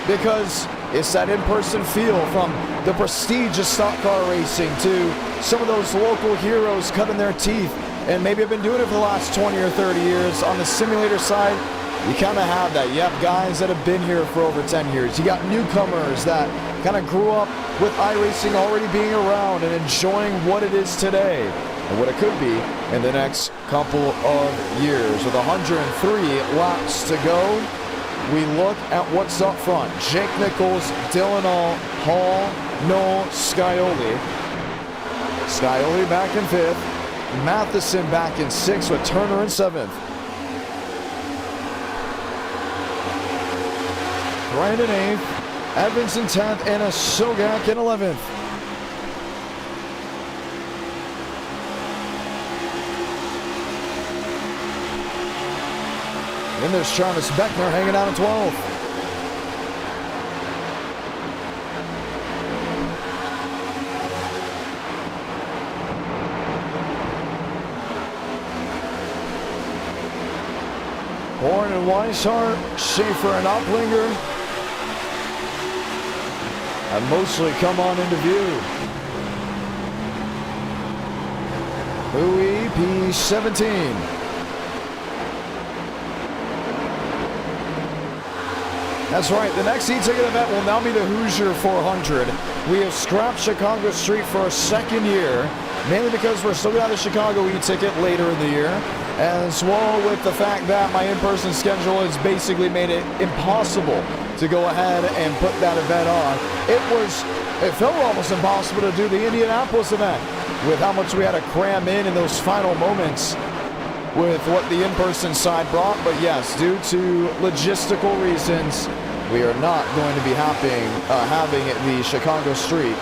because it's that in-person feel, from the prestige of stock car racing to some of those local heroes cutting their teeth and maybe have been doing it for the last 20 or 30 years. On the simulator side, you kind of have that. You have guys that have been here for over 10 years. You got newcomers that kind of grew up with iRacing already being around and enjoying what it is today and what it could be in the next couple of years. With 103 laps to go, we look at what's up front. Jake Nichols, Dylan Hall, Noel Scioli. Scioli back in fifth. Matheson back in sixth with Turner in seventh. Grant in eighth. Evans in 10th and a Sogak in 11th. Then there's Travis Beckner hanging out in 12th. Horn and Weishart, Schaefer and Oplinger have mostly come on into view. Bowie P17. That's right, the next e-ticket event will now be the Hoosier 400. We have scrapped Chicago Street for a second year, mainly because we're still going to have the Chicago e-ticket later in the year, as well with the fact that my in-person schedule has basically made it impossible to go ahead and put that event on. It felt almost impossible to do the Indianapolis event with how much we had to cram in those final moments with what the in-person side brought. But yes, due to logistical reasons, we are not going to be having the Chicago Street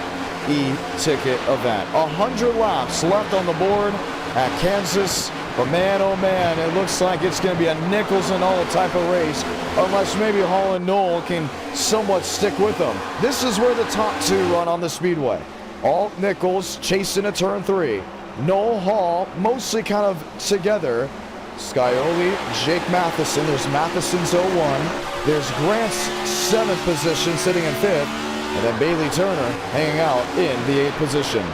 e-ticket event. 100 laps left on the board at Kansas, but man, oh man, it looks like it's going to be a Nichols and all type of race, unless maybe Hall and Noel can somewhat stick with them. This is where the top two run on the speedway. Alt Nichols chasing a turn 3. Noel Hall mostly kind of together. Scioli, Jake Matheson. There's Matheson's 01. There's Grant's 7th position sitting in 5th. And then Bailey Turner hanging out in the 8th position.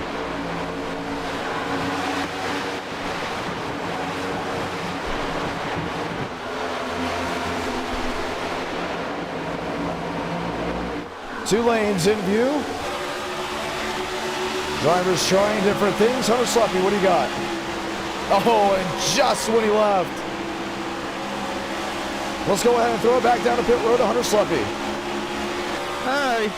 Two lanes in view. Drivers trying different things. Hunter Sluppy, what do you got? Oh, and just when he left. Let's go ahead and throw it back down to pit road to Hunter Sleppy. Hi.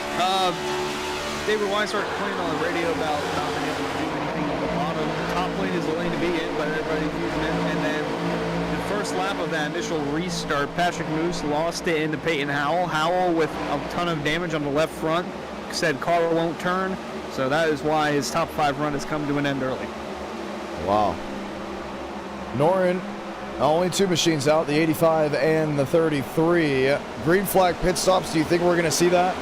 David Weishart complaining on the radio about not being able to do anything on the bottom. Top lane is the lane to be in, but everybody's using it. And then the first lap of that initial restart, Patrick Moose lost it into Peyton Howell. Howell with a ton of damage on the left front said car won't turn. So that is why his top 5 run has come to an end early. Wow. Norin, only 2 machines out, the 85 and the 33. Green flag pit stops, do you think we're going to see that?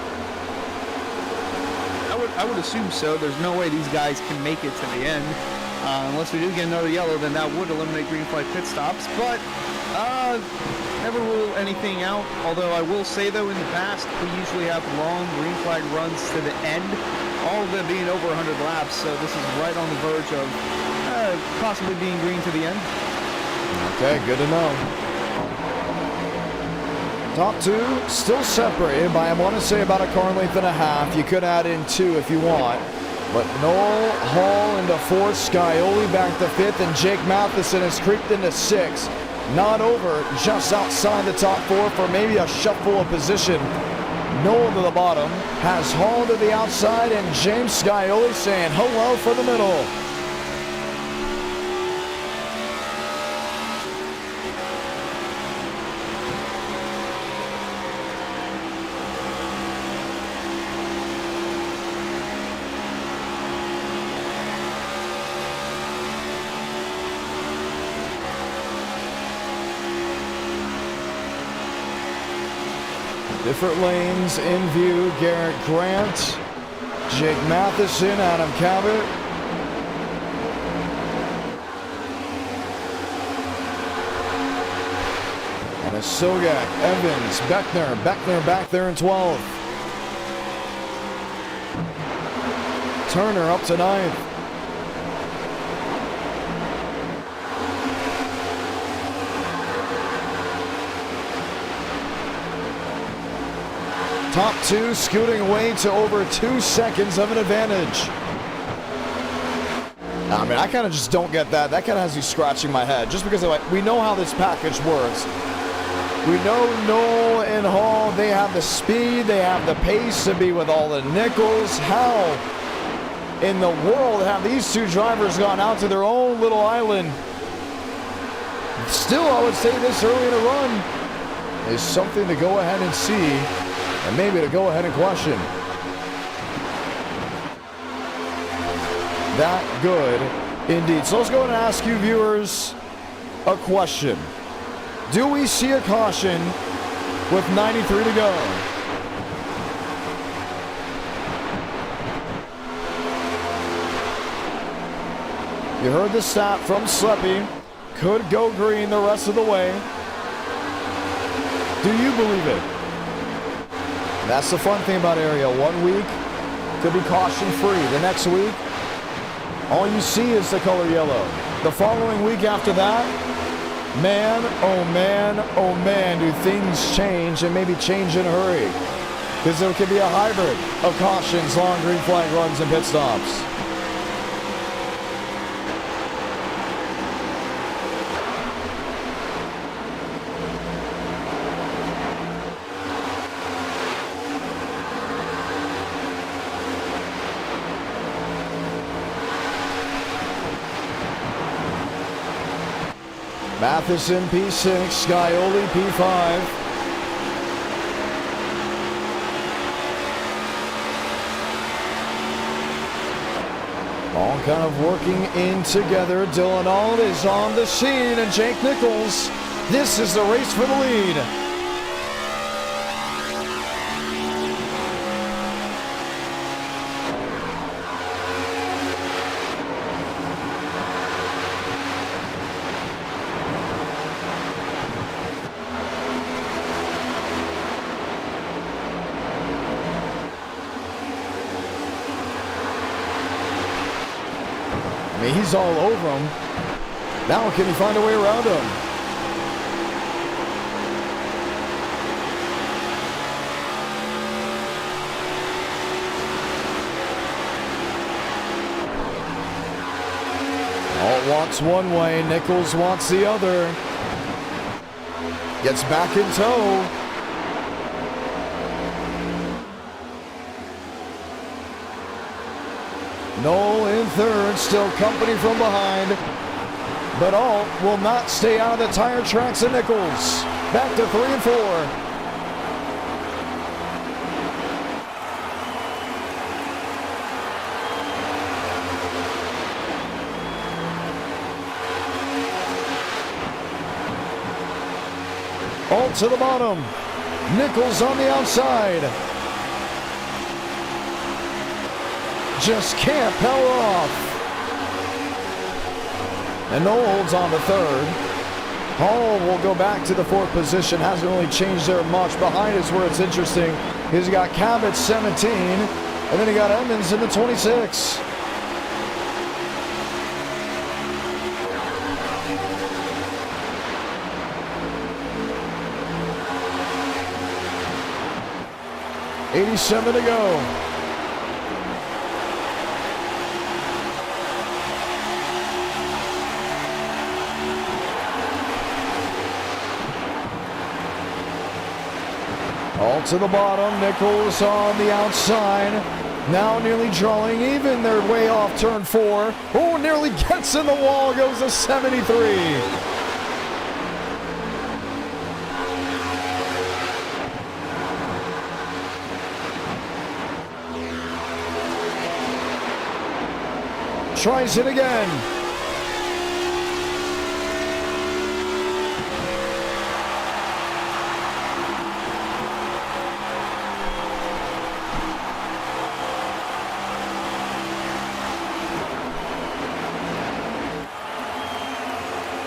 I would assume so. There's no way these guys can make it to the end. Unless we do get another yellow, then that would eliminate green flag pit stops. But never rule anything out. Although I will say, though, in the past, we usually have long green flag runs to the end, all of them being over 100 laps. So this is right on the verge of possibly being green to the end. Okay, good to know. Top 2 still separated by, I want to say, about a car length and a half. You could add in 2 if you want. But Noel Hall into 4th, Scioli back to 5th, and Jake Matheson has creeped into 6th. Not over, just outside the top 4 for maybe a shuffle of position. Noel to the bottom, has Hall to the outside, and James Scioli saying hello for the middle. Different lanes in view. Garrett Grant, Jake Matheson, Adam Cabot. And a Sogak, Evans, Beckner back there in 12th. Turner up to 9th. Top 2 scooting away to over 2 seconds of an advantage. I mean, I kind of just don't get that. That kind of has me scratching my head. Just because we know how this package works. We know Noel and Hall, they have the speed, they have the pace to be with all the Nichols. How in the world have these 2 drivers gone out to their own little island? Still, I would say this early in a run is something to go ahead and see. And maybe to go ahead and question. That good indeed. So let's go ahead and ask you viewers a question. Do we see a caution with 93 to go? You heard the stat from Sleppy. Could go green the rest of the way. Do you believe it? That's the fun thing about area. 1 week could be caution free. The next week, all you see is the color yellow. The following week after that, man, oh man, do things change, and maybe change in a hurry. Because there could be a hybrid of cautions, long green flag runs, and pit stops. Matheson P6, Scioli P5. All kind of working in together. Dylan Auld is on the scene, and Jake Nichols. This is the race for the lead. He's all over him. Now can he find a way around him? Alt wants one way, Nichols wants the other. Gets back in tow. Noel in third, still company from behind. But Alt will not stay out of the tire tracks of Nichols. Back to 3 and 4. Alt to the bottom. Nichols on the outside. Just can't power off. And Noel holds on to third. Hall will go back to the 4th position. Hasn't really changed there much. Behind is where it's interesting. He's got Cabot 17, and then he got Emmons in the 26. .87 to go. All to the bottom. Nichols on the outside. Now nearly drawing even. They're way off turn 4. Oh, nearly gets in the wall. Goes to 73. Tries it again.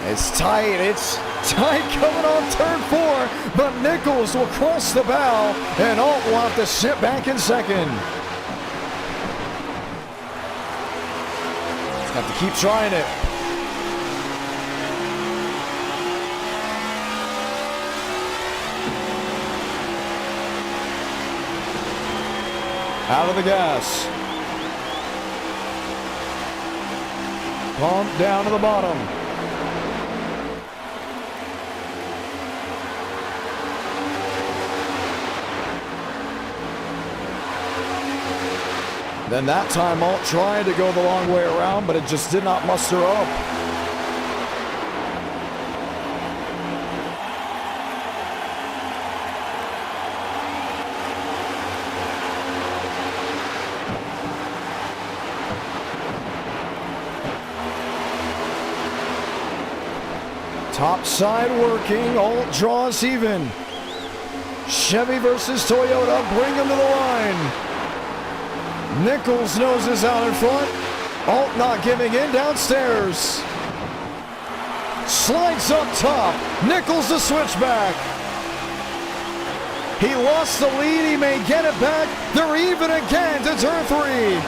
It's tight. It's tight coming on turn 4, but Nichols will cross the bow, and Alt will have to sit back in second. Have to keep trying it. Out of the gas. Pump down to the bottom. Then that time Alt tried to go the long way around, but it just did not muster up. Top side working, Alt draws even. Chevy versus Toyota, bring him to the line. Nichols noses out in front. Alt not giving in downstairs. Slides up top. Nichols the switchback. He lost the lead. He may get it back. They're even again to turn 3.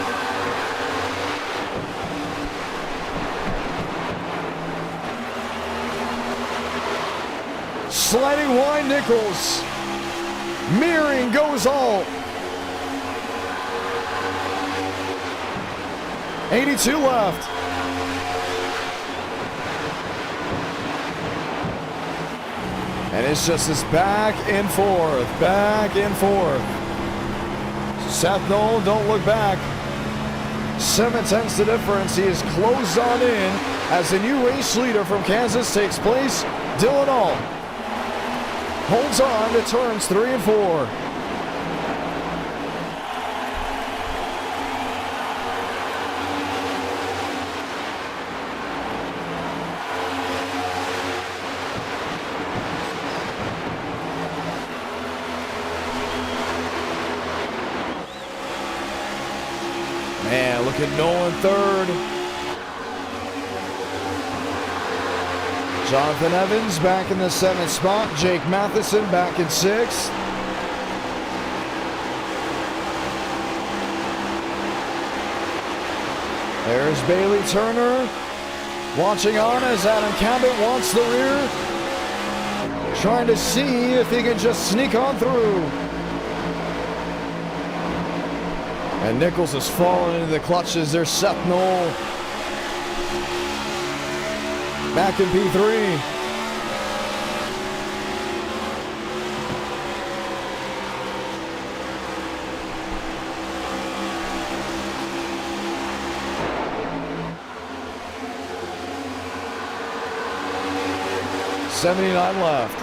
Sliding wide Nichols. Mirroring goes Alt. 82 left. And it's just this back and forth, back and forth. Seth Noel, don't look back. 7/10 the difference. He is closed on in as the new race leader from Kansas takes place. Dylan Alt holds on to turns 3 and 4. Man, look at Nolan third. Jonathan Evans back in the 7th spot. Jake Matheson back in 6th. There's Bailey Turner watching on as Adam Cabot wants the rear. Trying to see if he can just sneak on through. And Nichols has fallen into the clutches. There's Seth Noel. Back in P3. 79 left.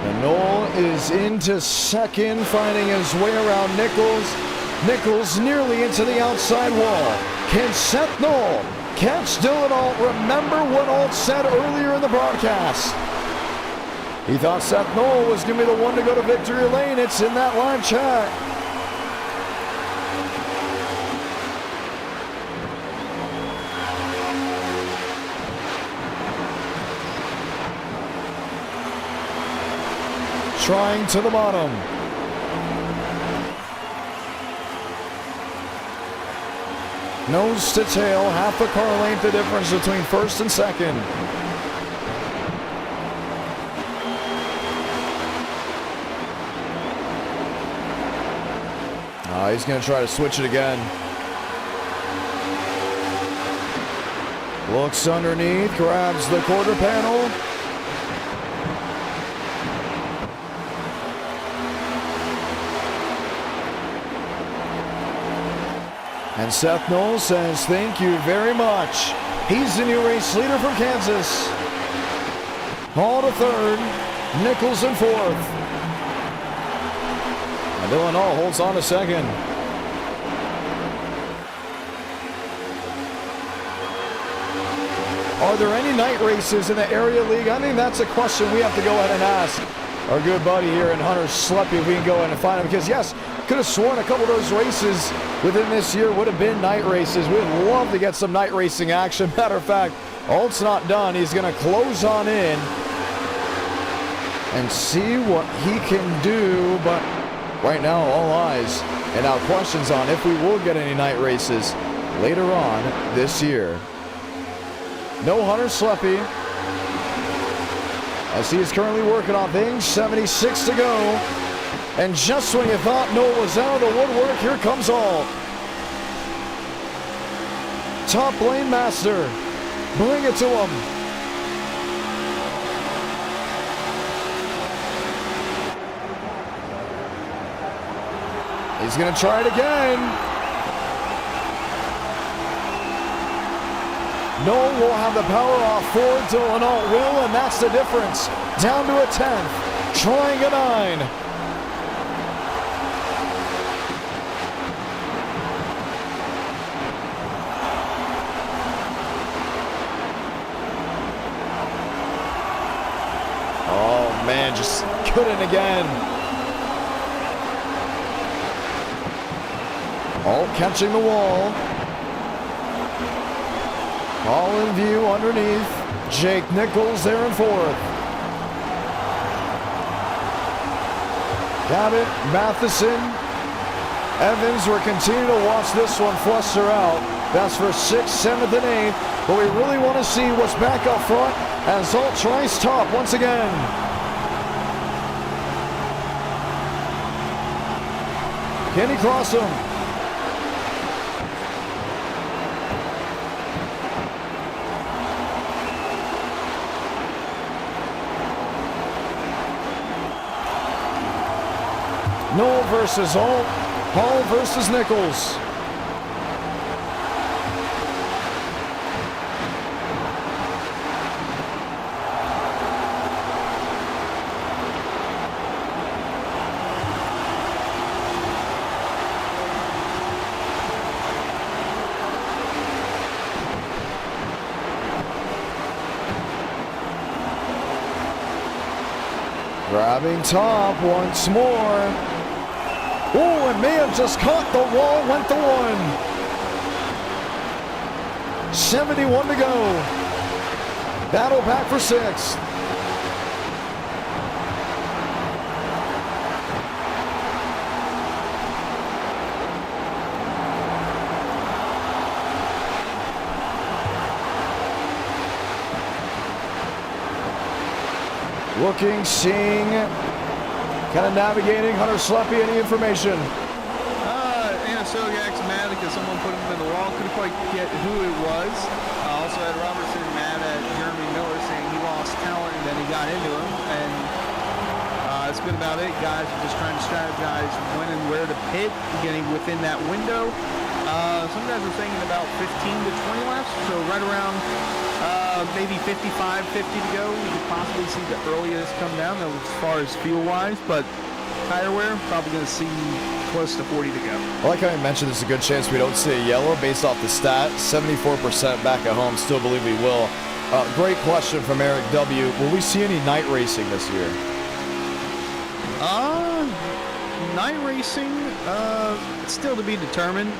And Knoll is into second, finding his way around Nichols. Nichols nearly into the outside wall. Can Seth Knoll catch Dylan Alt? Remember what Alt said earlier in the broadcast. He thought Seth Knoll was going to be the one to go to victory lane. It's in that live chat. Trying to the bottom. Nose to tail, half a car length the difference between first and second. He's going to try to switch it again. Looks underneath, grabs the quarter panel. And Seth Knoll says, thank you very much. He's the new race leader from Kansas. Hall to third, Nichols in fourth. And Dylan Hall holds on to second. Are there any night races in the area league? I think that's a question we have to go ahead and ask our good buddy here in Hunter Sleppy if we can go ahead and find him. Because yes, could have sworn a couple of those races within this year would have been night races. We'd love to get some night racing action. Matter of fact, Alt's not done. He's going to close on in and see what he can do. But right now, all eyes and now questions on if we will get any night races later on this year. No Hunter Sleppy, as he is currently working on things. 76 to go. And just when you thought Noah was out of the woodwork, here comes Alt. Top lane master. Bring it to him. He's going to try it again. Noah will have the power off forward. Dylan Alt will, and that's the difference. Down to a 10th. Trying a 9. Oh man, just couldn't again. Alt catching the wall. All in view underneath. Jake Nichols there in fourth. Cabot, Matheson, Evans. We're continuing to watch this one fluster out. That's for 6th, 7th, and 8th. But we really want to see what's back up front as Alt tries top once again. Can he cross him? Noel versus Alt. Hall versus Nichols. Grabbing top once more. Oh, and may have just caught the wall, went the 1. 71 to go. Battle back for 6th. Looking, seeing, kind of navigating. Hunter Sleppy, any information? Sogak's mad because someone put him in the wall. Couldn't quite get who it was. Also had Robertson mad at Jeremy Miller saying he lost talent and then he got into him. And that's been about it. Guys are just trying to strategize when and where to pit, getting within that window. Some guys are thinking about 15 to 20 laps, so right around maybe 55, 50 to go. We could possibly see the earliest come down as far as fuel-wise, but tire wear, probably going to see close to 40 to go. I like how you mentioned there's a good chance we don't see a yellow based off the stat. 74% back at home, still believe we will. Great question from Eric W. Will we see any night racing this year? Night racing, it's still to be determined.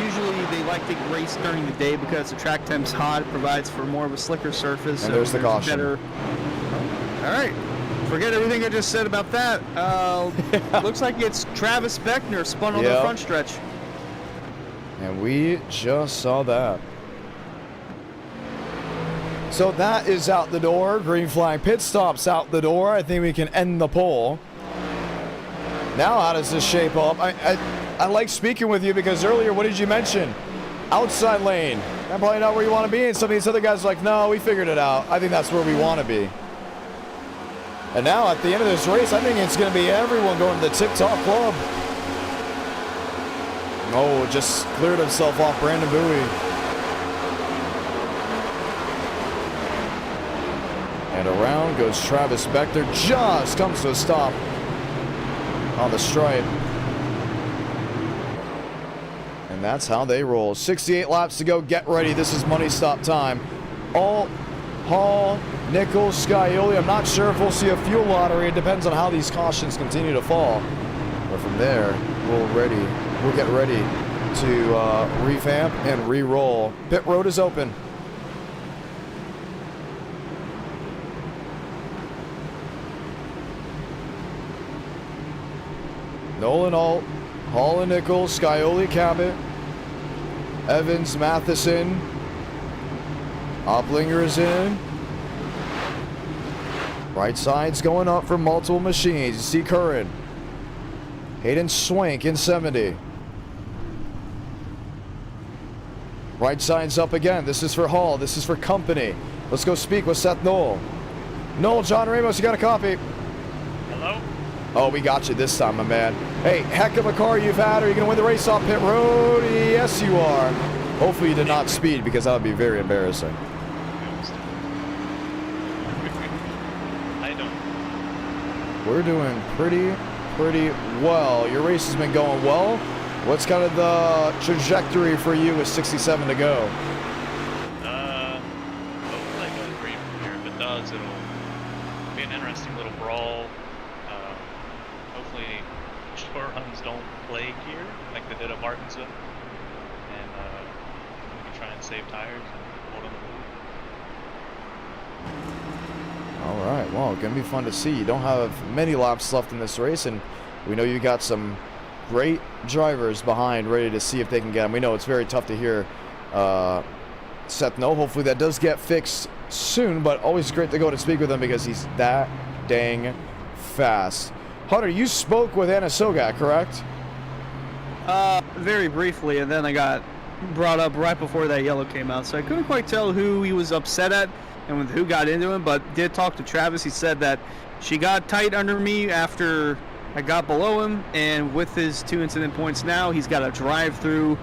Usually they like to race during the day because the track temp's hot. It provides for more of a slicker surface. And there's the caution. Better... All right. Forget everything I just said about that. Looks like it's Travis Beckner spun on the front stretch. And we just saw that. So that is out the door. Green flag pit stops out the door. I think we can end the poll. Now how does this shape up? I like speaking with you because earlier, what did you mention? Outside lane. That's probably not where you want to be. And some of these other guys are like, no, we figured it out. I think that's where we want to be. And now at the end of this race, I think it's going to be everyone going to the tip-top club. Oh, just cleared himself off Brandon Bowie. And around goes Travis Beckner. Just comes to a stop on the stripe. And that's how they roll. 68 laps to go. Get ready. This is money stop time. All Hall, Nichols, Scioli. I'm not sure if we'll see a fuel lottery. It depends on how these cautions continue to fall. But from there, we'll get ready to revamp and re-roll. Pit road is open. Nolan Alt, Hall and Nichols, Scioli, Cabot, Evans, Matheson, Opplinger is in. Right side's going up for multiple machines. You see Curran. Hayden Swank in 70. Right side's up again. This is for Hall. This is for company. Let's go speak with Seth Knoll. Knoll, John Ramos, you got a copy? Hello? Oh, we got you this time, my man. Hey, heck of a car you've had. Are you going to win the race off pit road? Yes, you are. Hopefully you did not speed because that would be very embarrassing. I don't. We're doing pretty well. Your race has been going well. What's kind of the trajectory for you with 67 to go? Hopefully it goes great from here. If it does, it'll be an interesting little brawl. Hopefully short runs don't plague here like they did at Martinsville. And we can try and save tires and hold on the lead. All right, well, gonna be fun to see. You don't have many laps left in this race, and we know you got some great drivers behind ready to see if they can get them. We know it's very tough to hear Seth No. Hopefully that does get fixed soon, but always great to go to speak with him because he's that dang fast. Hunter, you spoke with Anna Sogak, correct? Very briefly, and then I got brought up right before that yellow came out, so I couldn't quite tell who he was upset at and with who got into him, but did talk to Travis. He said that she got tight under me after I got below him, and with his 2 incident points now, he's got to drive through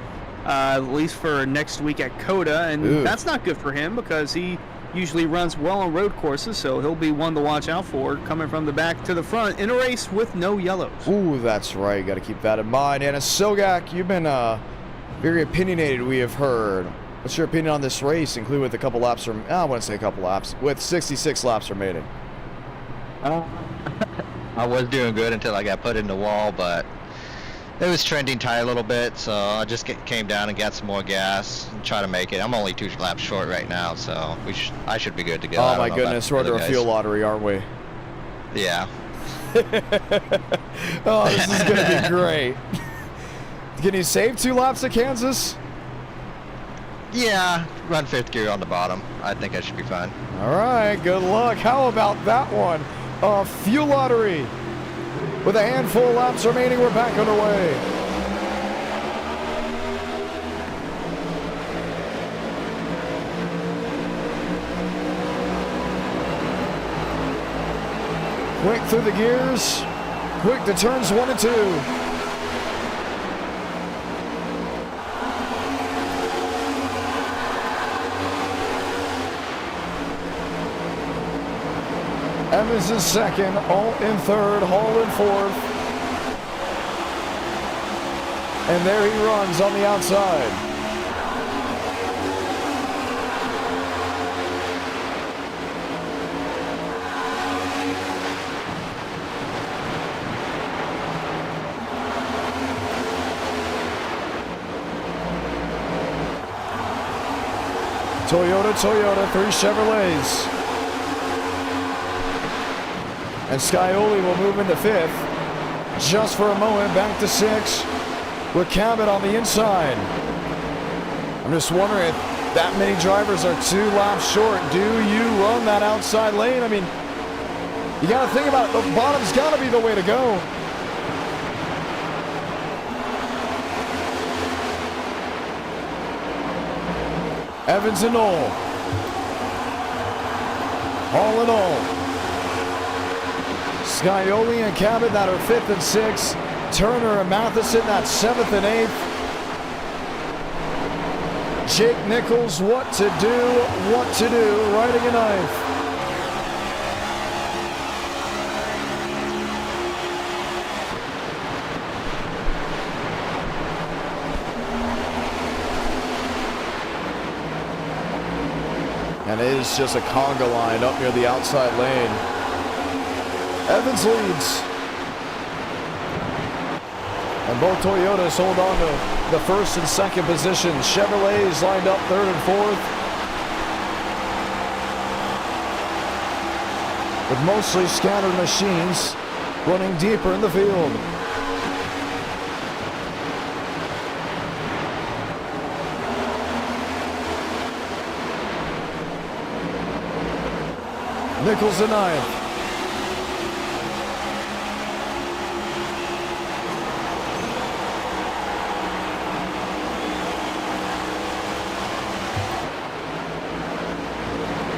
at least for next week at COTA, and that's not good for him because he usually runs well on road courses, so he'll be one to watch out for coming from the back to the front in a race with no yellows. Ooh, that's right. Got to keep that in mind. Anna Sogak, you've been very opinionated, we have heard. What's your opinion on this race, including with a couple laps, or I wouldn't say a couple laps, with 66 laps remaining? I was doing good until I got put in the wall, but it was trending tight a little bit, so I just came down and got some more gas and try to make it. I'm only 2 laps short right now, so I should be good to go. Oh my goodness, we're under a fuel lottery, aren't we? Yeah. Oh, this is going to be great. Can you save 2 laps at Kansas? Yeah, run 5th gear on the bottom. I think I should be fine. All right, good luck. How about that one? Fuel lottery. With a handful of laps remaining, we're back underway. Quick through the gears. Quick to turns 1 and 2. Evans in second, Alt in third, Hall in fourth. And there he runs on the outside. Toyota, 3 Chevrolets. And Scioli will move into 5th. Just for a moment, back to 6th with Cabot on the inside. I'm just wondering if that many drivers are 2 laps short. Do you run that outside lane? I mean, you got to think about it. The bottom's got to be the way to go. Evans and Knoll. All in all. Scioli and Cabot that are 5th and 6th. Turner and Matheson that's 7th and 8th. Jake Nichols, what to do, riding a 9th. And it is just a conga line up near the outside lane. Evans leads. And both Toyotas hold on to the 1st and 2nd positions. Chevrolet's lined up 3rd and 4th. With mostly scattered machines running deeper in the field. Nichols in 9th.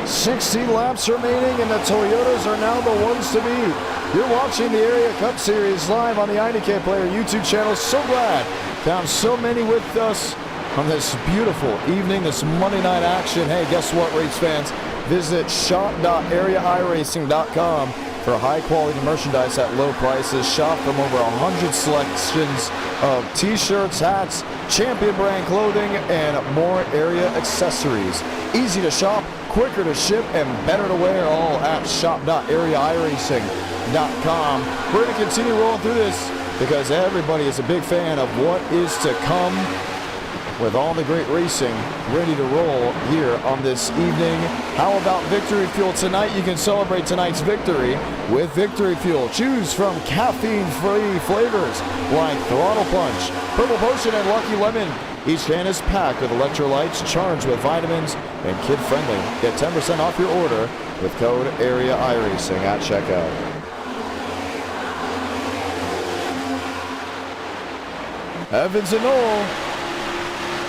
.60 laps remaining, and the Toyotas are now the ones to beat. You're watching the Area Cup Series live on the Idk Player YouTube Channel. So glad to have so many with us on this beautiful evening, this Monday night action. Hey, guess what, race fans? Visit shop.areairacing.com for high-quality merchandise at low prices. Shop from over 100 selections of t-shirts, hats, champion brand clothing, and more area accessories. Easy to shop, quicker to ship, and better to wear, all at shop.areairacing.com. We're going to continue rolling through this because everybody is a big fan of what is to come with all the great racing ready to roll here on this evening. How about Victory Fuel tonight? You can celebrate tonight's victory with Victory Fuel. Choose from caffeine-free flavors like Throttle Punch, Purple Potion, and Lucky Lemon. Each can is packed with electrolytes, charged with vitamins, and kid-friendly. Get 10% off your order with code AREAiRacing at checkout. Evans and Knoll.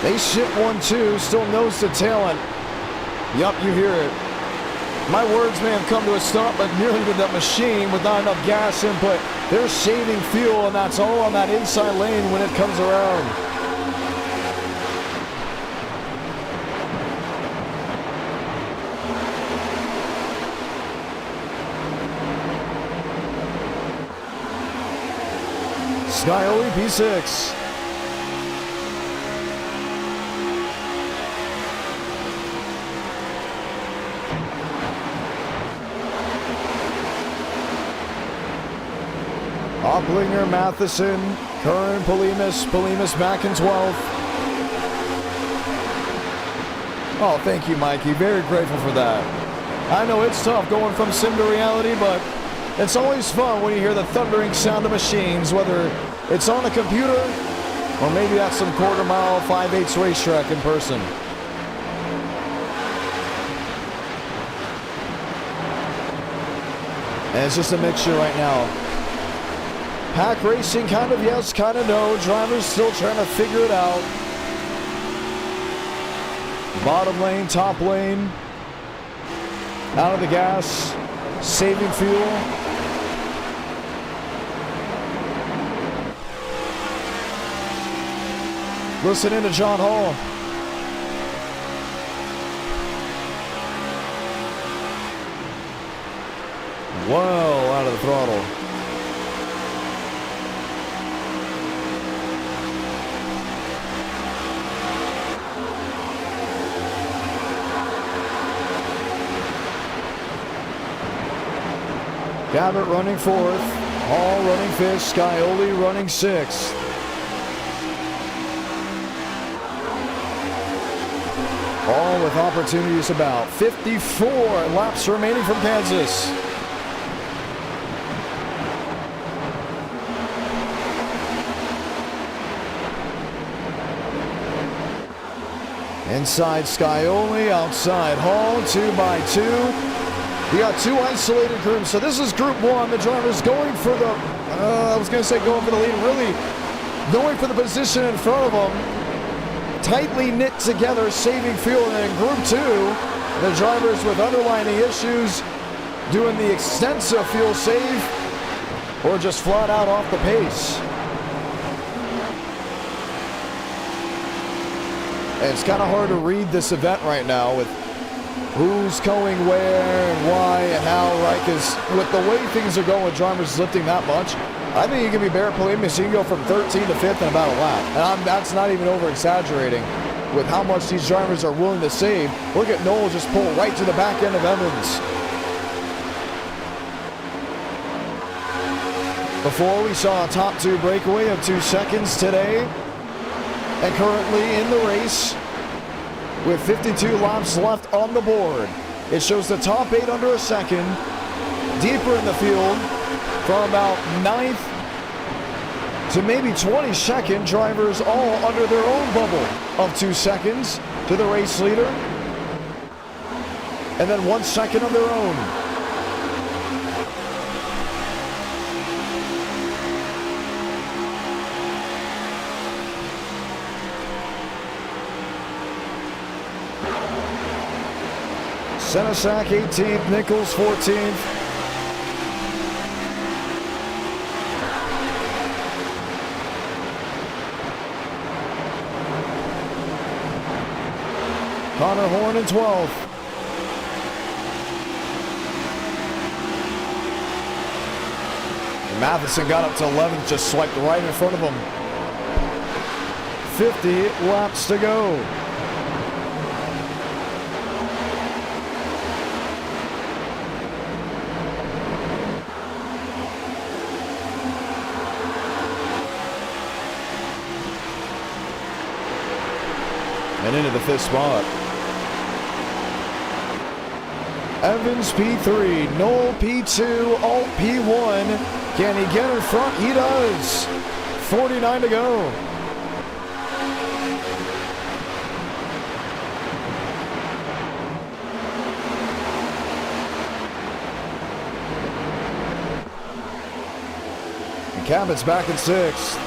They ship 1-2, still nose to tail, and yup, you hear it. My words may have come to a stop, but nearly with that machine with not enough gas input. They're shaving fuel, and that's all on that inside lane when it comes around. Scioli P6. Oplinger, Matheson, Curran, Polimas back in 12th. Oh, thank you, Mikey. Very grateful for that. I know it's tough going from sim to reality, but it's always fun when you hear the thundering sound of machines, whether it's on a computer or maybe at some quarter-mile 5/8 racetrack in person. And it's just a mixture right now. Pack racing, kind of yes, kind of no. Drivers still trying to figure it out. Bottom lane, top lane. Out of the gas. Saving fuel. Listen in to John Hall. Well out of the throttle. Gabbert running fourth. Hall running fifth. Scioli running sixth. All with opportunities about 54 laps remaining from Kansas. Inside Scioli, outside Hall, 2 by 2. We got 2 isolated groups. So this is group 1. The driver's going for the, going for the lead, really going for the position in front of them. Tightly knit together, saving fuel. And in group 2, the drivers with underlining issues doing the extensive fuel save or just flat out off the pace. And it's kind of hard to read this event right now with who's going where and why and how, right? Because with the way things are going, drivers lifting that much, I think you can be bare polygamous. You can go from 13 to 5th in about a lap. And that's not even over-exaggerating with how much these drivers are willing to save. Look at Noel just pull right to the back end of Evans. Before, we saw a top 2 breakaway of 2 seconds today. And currently in the race with 52 laps left on the board. It shows the top 8 under a second. Deeper in the field from about 9th to maybe 22nd. Drivers all under their own bubble of 2 seconds to the race leader. And then 1 second of their own. Senesac 18th, Nichols 14th. Connor Horn in 12th. Matheson got up to 11th, just swiped right in front of him. 50 laps to go. And into the 5th spot. Evans P3, Noel P2, Alt P1. Can he get in front? He does. 49 to go. And Cabot's back in 6th.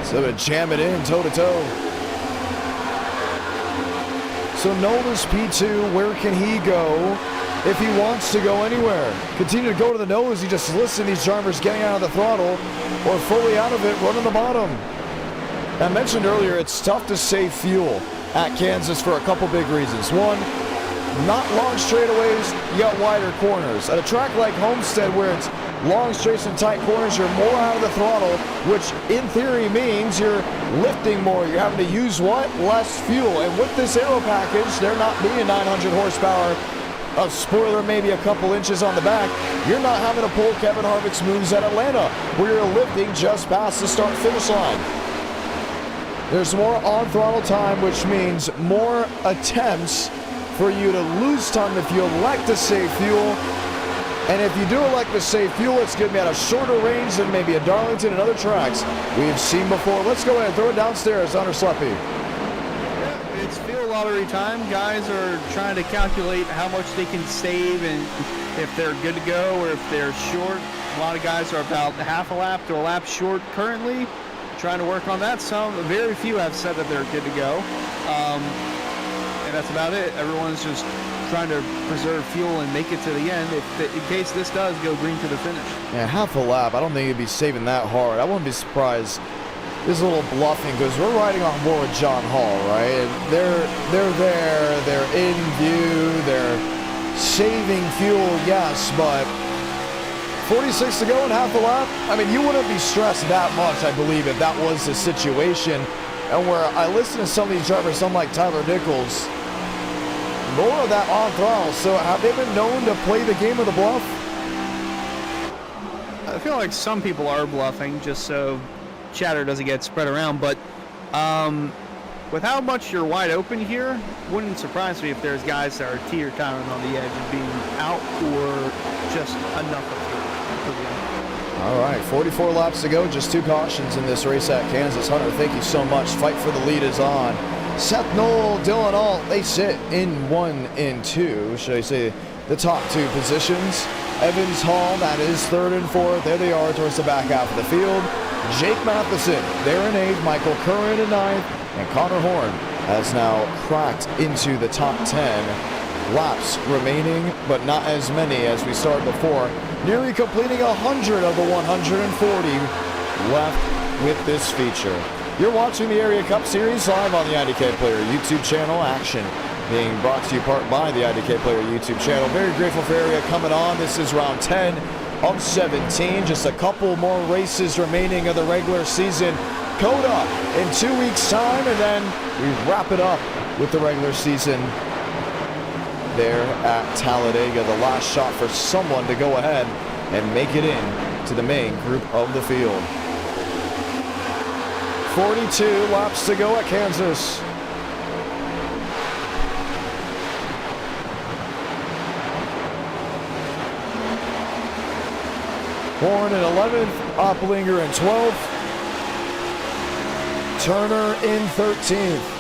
So to jam it in toe-to-toe. So Nolan's P2, where can he go if he wants to go anywhere? Continue to go to the nose. He just listen to these drivers getting out of the throttle or fully out of it, running the bottom. I mentioned earlier, it's tough to save fuel at Kansas for a couple big reasons. One, not long straightaways, you got wider corners. At a track like Homestead where it's long straights and tight corners, you're more out of the throttle, which in theory means you're lifting more. You're having to use what? Less fuel. And with this aero package, there not being 900 horsepower, a spoiler maybe a couple inches on the back, you're not having to pull Kevin Harvick's moves at Atlanta, where you're lifting just past the start-finish line. There's more on-throttle time, which means more attempts for you to lose time if you elect to save fuel. And if you do elect to save fuel, it's going to be at a shorter range than maybe a Darlington and other tracks we've seen before. Let's go ahead and throw it downstairs, Hunter Sleppy. Yeah, it's fuel lottery time. Guys are trying to calculate how much they can save and if they're good to go or if they're short. A lot of guys are about half a lap to a lap short currently, trying to work on that. Very few have said that they're good to go. and that's about it. Everyone's just trying to preserve fuel and make it to the end in case this does go green to the finish. Yeah, half a lap. I don't think he'd be saving that hard. I wouldn't be surprised. This is a little bluffing because we're riding on board with John Hall, right? And they're there, they're in view, they're saving fuel, yes, but 46 to go and half a lap. I mean, you wouldn't be stressed that much, I believe, if that was the situation. And where I listen to some of these drivers, some like Tyler Nichols, more of that on throttle. So have they been known to play the game of the bluff? I feel like some people are bluffing just so chatter doesn't get spread around, but with how much you're wide open here, wouldn't surprise me if there's guys that are teeter-tottering on the edge of being out or just enough of fuel. All right, 44 laps to go, just 2 cautions in this race at Kansas. Hunter, thank you so much. Fight for the lead is on. Seth Knoll, Dylan Alt, they sit in 1 and 2, should I say, the top 2 positions. Evans Hall, that is 3rd and 4th. There they are towards the back half of the field. Jake Matheson, they're in 8th. Michael Curran in 9th. And Connor Horn has now cracked into the top 10. Laps remaining, but not as many as we started before. Nearly completing 100 of the 140 left with this feature. You're watching the Area Cup Series live on the IDK Player YouTube channel. Action being brought to you part by the IDK Player YouTube channel. Very grateful for Area coming on. This is round 10 of 17. Just a couple more races remaining of the regular season. Coda in 2 weeks' time, and then we wrap it up with the regular season there at Talladega. The last shot for someone to go ahead and make it in to the main group of the field. 42 laps to go at Kansas. Horn in 11th, Opplinger in 12th, Turner in 13th.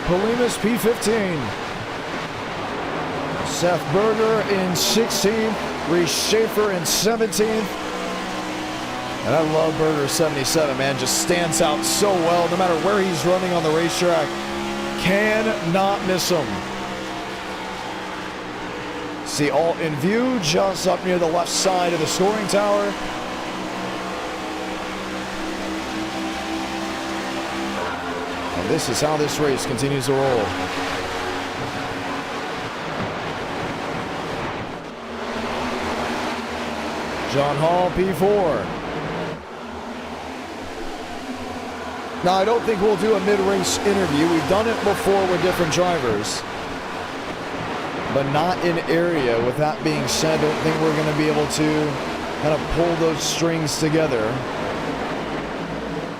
Polimas P15. Seth Berger in 16th. Reese Schaefer in 17th. And I love Berger 77, man. Just stands out so well no matter where he's running on the racetrack. Cannot miss him. See Alt in view just up near the left side of the scoring tower. And this is how this race continues to roll. John Hall, P4. Now, I don't think we'll do a mid-race interview. We've done it before with different drivers, but not in area. With that being said, I don't think we're going to be able to kind of pull those strings together.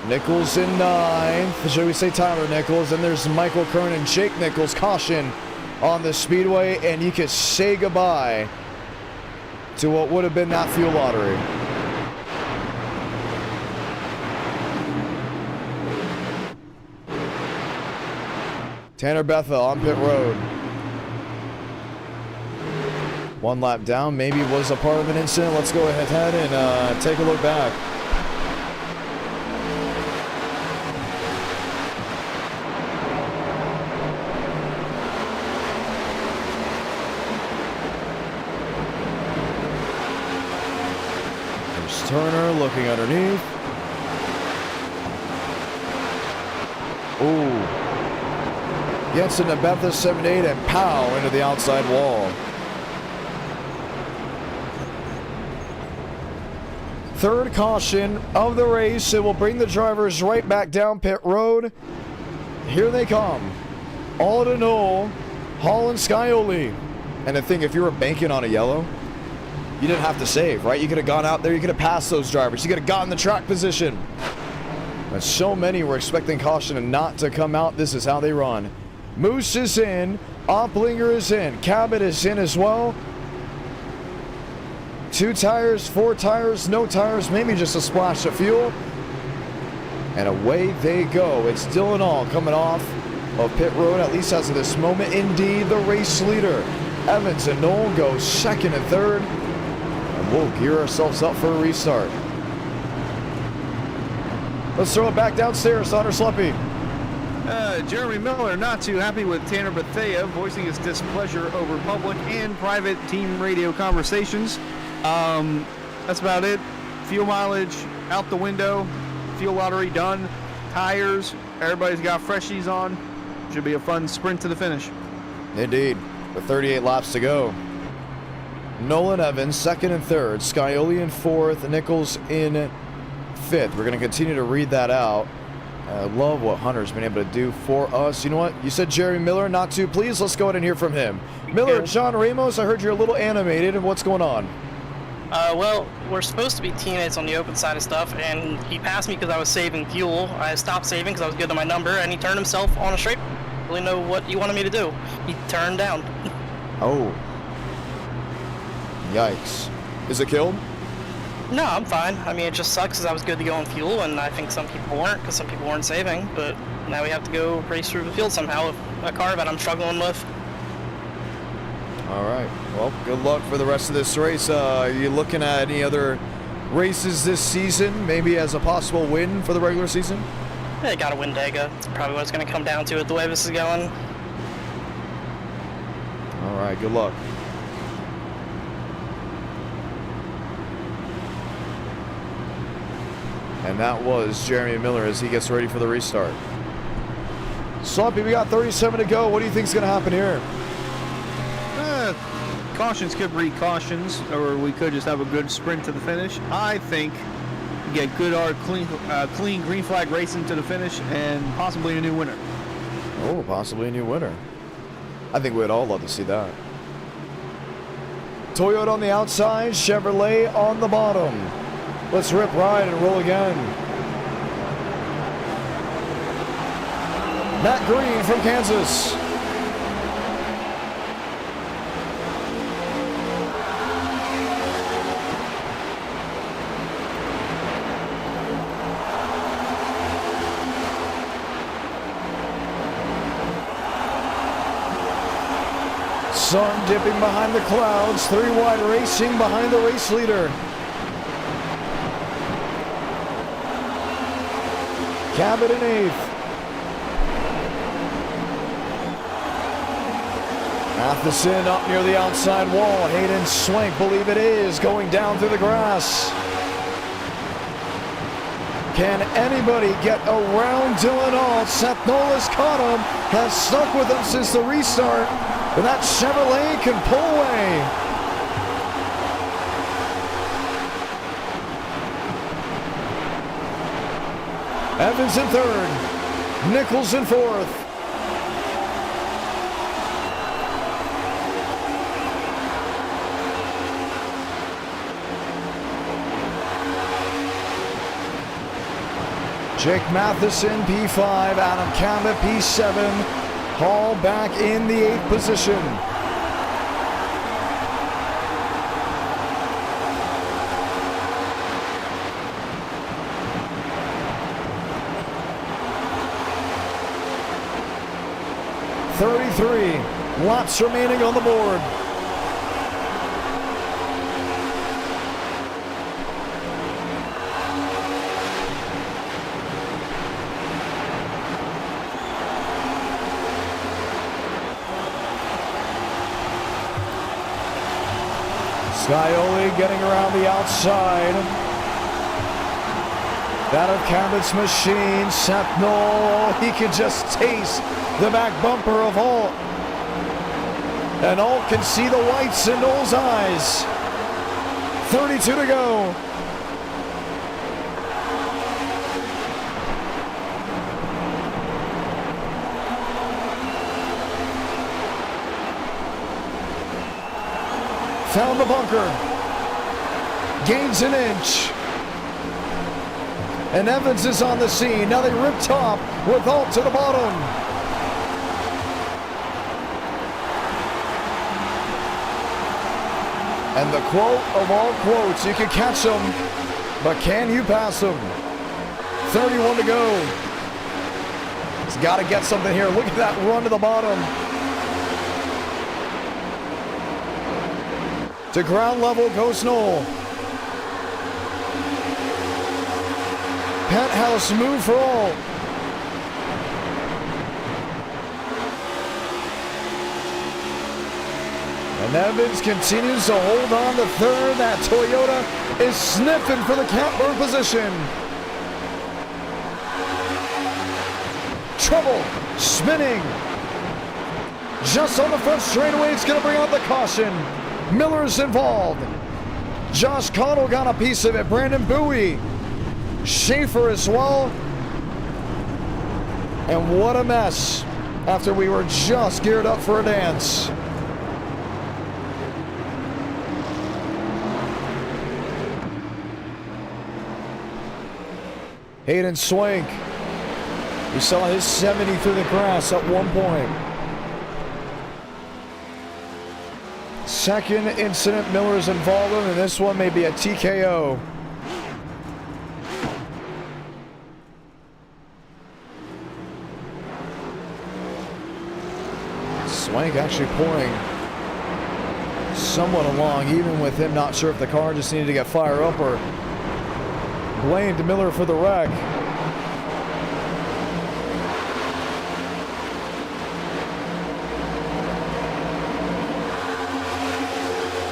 Nichols in 9th. Should we say Tyler Nichols? And there's Michael Kern and Jake Nichols. Caution on the speedway, and you can say goodbye to what would have been that fuel lottery. Tanner Bethel on pit road. 1 lap down, maybe was a part of an incident. Let's go ahead and take a look back. There's Turner looking underneath. Ooh. Gets into Bethel 7-8 and pow into the outside wall. Third caution of the race. It will bring the drivers right back down pit road. Here they come. All to Knoll, Hall and Scioli. And I think if you were banking on a yellow, you didn't have to save, right? You could have gone out there, you could have passed those drivers. You could have gotten the track position. But so many were expecting caution and not to come out. This is how they run. Moose is in. Opplinger is in. Cabot is in as well. 2 tires, 4 tires, no tires, maybe just a splash of fuel. And away they go. It's Dylan All coming off of pit road, at least as of this moment. Indeed, the race leader. Evans and Knoll go second and third. And we'll gear ourselves up for a restart. Let's throw it back downstairs to Hunter Sluppy. Jeremy Miller not too happy with Tanner Bethea, voicing his displeasure over public and private team radio conversations. That's about it. Fuel mileage out the window. Fuel lottery done. Tires, everybody's got freshies on. Should be a fun sprint to the finish. Indeed, with 38 laps to go. Nolan Evans second and third. Scioli in fourth. Nichols in fifth. We're going to continue to read that out. I love what Hunter's been able to do for us. You know what? You said Jeremy Miller, not too pleased. Let's go ahead and hear from him. Miller, John Ramos, I heard you're a little animated. And what's going on? Well, we're supposed to be teammates on the open side of stuff, and he passed me because I was saving fuel. I stopped saving because I was good on my number, and he turned himself on a straight. Really know what he wanted me to do. He turned down. Oh. Yikes. Is it killed? No, I'm fine. I mean, it just sucks because I was good to go on fuel, and I think some people weren't because some people weren't saving. But now we have to go race through the field somehow with a car that I'm struggling with. All right. Well, good luck for the rest of this race. Are you looking at any other races this season, maybe as a possible win for the regular season? Yeah, got to win Dega. It's probably what it's going to come down to it, the way this is going. All right. Good luck. And that was Jeremy Miller as he gets ready for the restart. Sloppy, we got 37 to go. What do you think is going to happen here? Cautions could breed cautions, or we could just have a good sprint to the finish. I think get good, clean green flag racing to the finish, and possibly a new winner. Oh, possibly a new winner. I think we'd all love to see that. Toyota on the outside, Chevrolet on the bottom. Let's rip, ride, and roll again. Matt Green from Kansas. Sun dipping behind the clouds, 3 wide racing behind the race leader. Cabot in 8th. Matheson up near the outside wall. Hayden Swank, believe it is, going down through the grass. Can anybody get around Dylan Alt? Seth Nolas caught him, has stuck with him since the restart. But that Chevrolet can pull away. Evans in 3rd. Nichols in 4th. Jake Matheson, P5. Adam Cabot, P7. Hall back in the 8th position. Laps remaining on the board. Scioli getting around the outside. That of Cabot's machine. Seth Knoll, he could just taste the back bumper of Alt. And Alt can see the whites in Knoll's eyes. 32 to go. Found the bunker. Gains an inch. And Evans is on the scene. Now they rip top with Alt to the bottom. And the quote of all quotes, you can catch them, but can you pass them? 31 to go. He's got to get something here. Look at that run to the bottom. To ground level goes Knoll. Penthouse move for all. And Evans continues to hold on to third. That Toyota is sniffing for the catbird position. Trouble, spinning. Just on the front straightaway, it's going to bring out the caution. Miller's involved. Josh Connell got a piece of it. Brandon Bowie. Schaefer as well. And what a mess after we were just geared up for a dance. Hayden Swank. We saw his 70 through the grass at one point. Second incident Miller's involved in, and this one may be a TKO. Swank actually pulling somewhat along, even with him not sure if the car just needed to get fire up or blamed Miller for the wreck.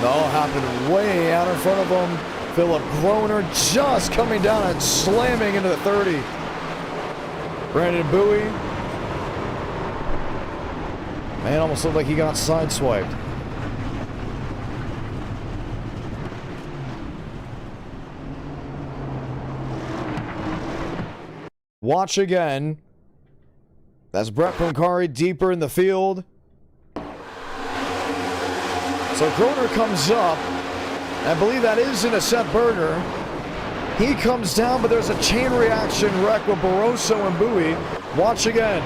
No, happened way out in front of him. Philip Groner just coming down and slamming into the 30. Brandon Bowie. Man, almost looked like he got sideswiped. Watch again. That's Brett Pancari deeper in the field. So Groner comes up. I believe that isn't a Seth Berger. He comes down, but there's a chain reaction wreck with Barroso and Bowie. Watch again.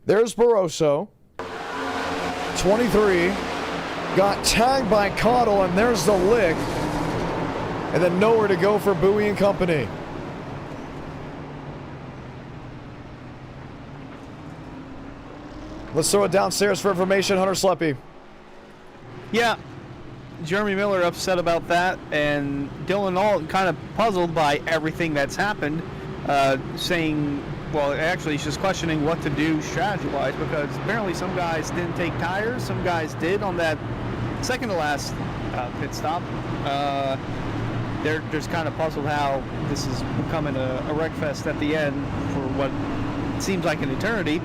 There's Barroso. 23. Got tagged by Cottle, and there's the lick. And then nowhere to go for Bowie and company. Let's throw it downstairs for information, Hunter Sleppy. Yeah, Jeremy Miller upset about that, and Dylan All kind of puzzled by everything that's happened, saying, well, actually he's just questioning what to do strategy-wise, because apparently some guys didn't take tires, some guys did on that second to last pit stop. They're just kind of puzzled how this is becoming a wreck fest at the end for what seems like an eternity.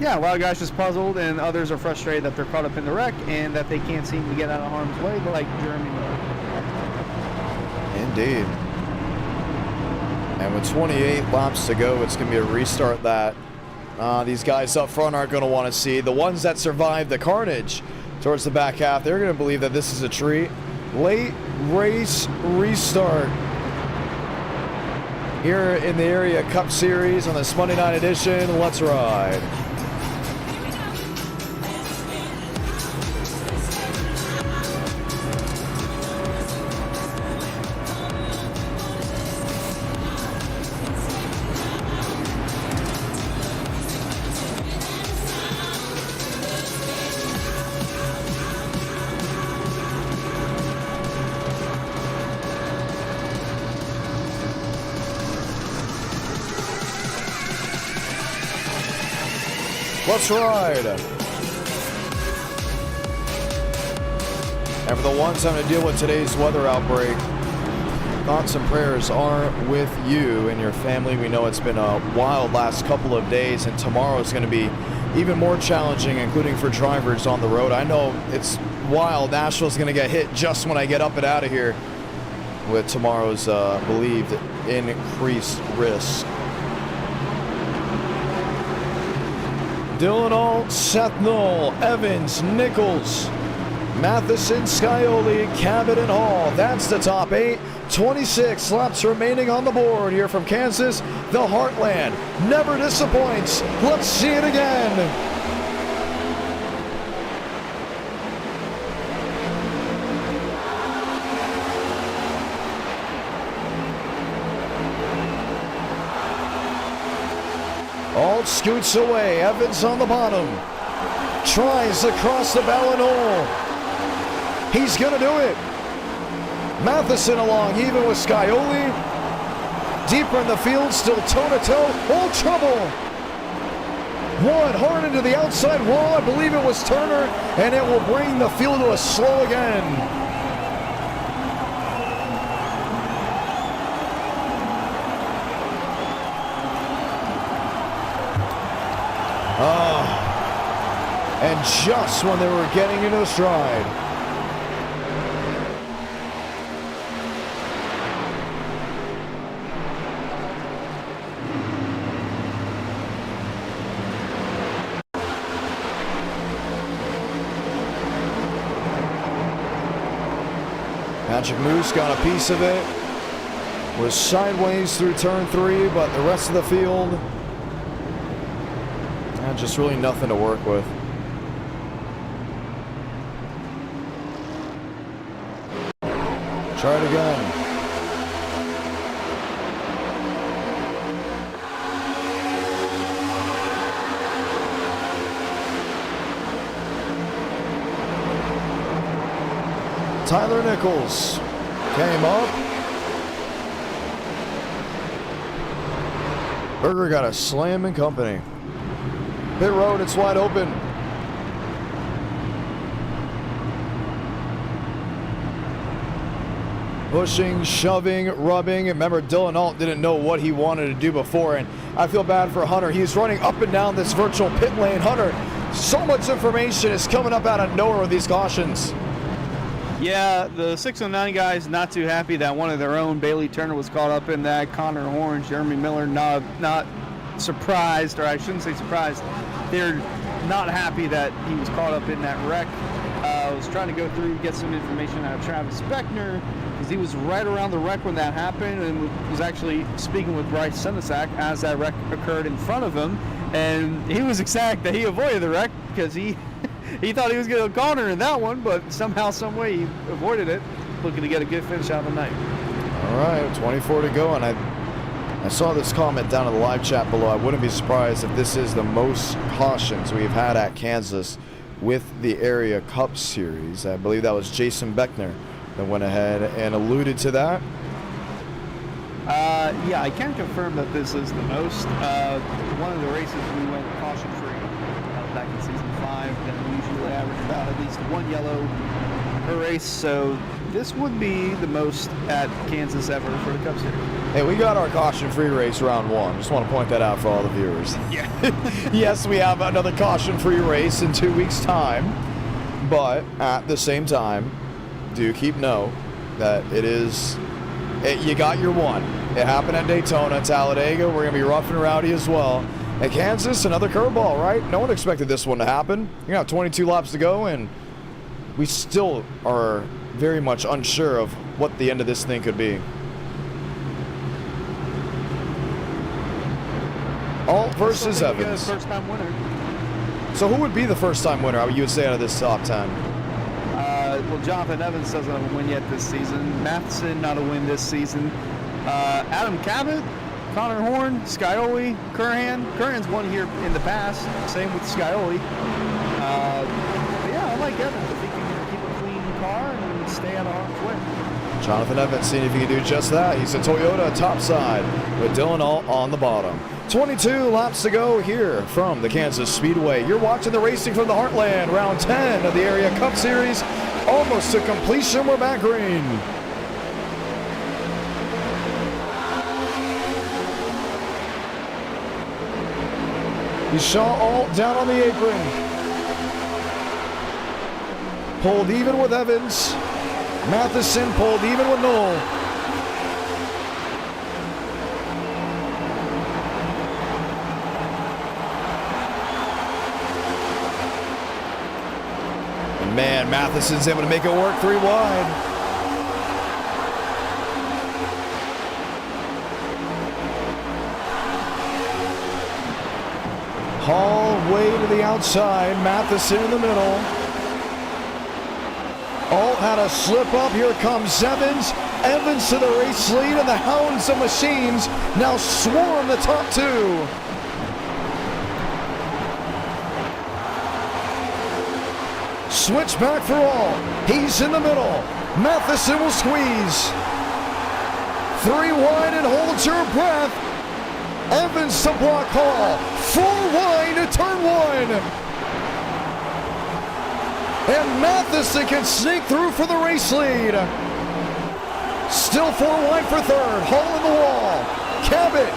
Yeah, a lot of guys just puzzled, and others are frustrated that they're caught up in the wreck and that they can't seem to get out of harm's way, like Jeremy Miller. Indeed. And with 28 laps to go, it's going to be a restart that these guys up front aren't going to want to see. The ones that survived the carnage towards the back half, they're going to believe that this is a treat. Late race restart here in the Area Cup Series on this Monday night edition. Let's ride. Let's ride. And for the ones having to deal with today's weather outbreak, thoughts and prayers are with you and your family. We know it's been a wild last couple of days, and tomorrow is going to be even more challenging, including for drivers on the road. I know it's wild. Nashville's going to get hit just when I get up and out of here with tomorrow's believed increased risk. Dylan Alt, Seth Knoll, Evans, Nichols, Matheson, Scioli, Cabot, and Hall. That's the top 8. 26 laps remaining on the board here from Kansas. The Heartland never disappoints. Let's see it again. Alt scoots away. Evans on the bottom. Tries to cross the Ballinol. He's going to do it. Matheson along, even with Scioli. Deeper in the field, still toe-to-toe. All trouble. One hard into the outside wall. I believe it was Turner, and it will bring the field to a slow again. And just when they were getting into a stride. Magic Moose got a piece of it. Was sideways through turn 3, but the rest of the field, just really nothing to work with. Try it again. Tyler Nichols came up. Berger got a slam and company. Pit road, it's wide open. Pushing, shoving, rubbing. Remember, Dylan Alt didn't know what he wanted to do before, and I feel bad for Hunter. He's running up and down this virtual pit lane. Hunter, so much information is coming up out of nowhere with these cautions. Yeah, the 609 guys not too happy that one of their own, Bailey Turner, was caught up in that. Connor Horn, Jeremy Miller, not surprised, or I shouldn't say surprised. They're not happy that he was caught up in that wreck. I was trying to go through and get some information out of Travis Beckner, because he was right around the wreck when that happened, and was actually speaking with Bryce Senesac as that wreck occurred in front of him, and he was ecstatic that he avoided the wreck, because he thought he was going to corner in that one, but somehow, some way, he avoided it, looking to get a good finish out of the night. All right, 24 to go, and I saw this comment down in the live chat below. I wouldn't be surprised if this is the most cautions we've had at Kansas with the Area Cup Series. I believe that was Jason Beckner that went ahead and alluded to that. Yeah, I can confirm that this is the most. One of the races we went caution-free back in season 5, and we usually average about at least one yellow per race, so this would be the most at Kansas ever for the Cup Series. Hey, we got our caution-free race round 1. Just want to point that out for all the viewers. Yeah. Yes, we have another caution-free race in 2 weeks' time, but at the same time, do keep note that you got your one. It happened at Daytona, Talladega. We're going to be rough and rowdy as well. At Kansas, another curveball, right? No one expected this one to happen. You got 22 laps to go, and we still are very much unsure of what the end of this thing could be. Alt versus Evans. First-time winner. So who would be the first-time winner, you would say, out of this top 10? Well, Jonathan Evans doesn't have a win yet this season. Matheson, not a win this season. Adam Cabot, Connor Horn, Scioli, Curran. Curran's won here in the past. Same with Scioli. But yeah, I like Evans. If he can keep a clean car and stay out of harm's way. Jonathan Evans seeing if he can do just that. He's a Toyota topside with Dylan Alt on the bottom. 22 laps to go here from the Kansas Speedway. You're watching the racing from the Heartland, round 10 of the Area Cup Series. Almost to completion, we're back green. You saw Alt down on the apron. Pulled even with Evans. Matheson pulled even with Knoll. And man, Matheson's able to make it work 3 wide. Hall way to the outside. Matheson in the middle. Alt had a slip up. Here comes Evans. Evans to the race lead, and the Hounds of Machines now swarm the top 2. switchback for all. He's in the middle. Matheson will squeeze. 3 wide and hold your breath. Evans to block Hall. 4 wide to turn 1. And Matheson can sneak through for the race lead. Still 4 wide for third. Hall in the wall. Cabot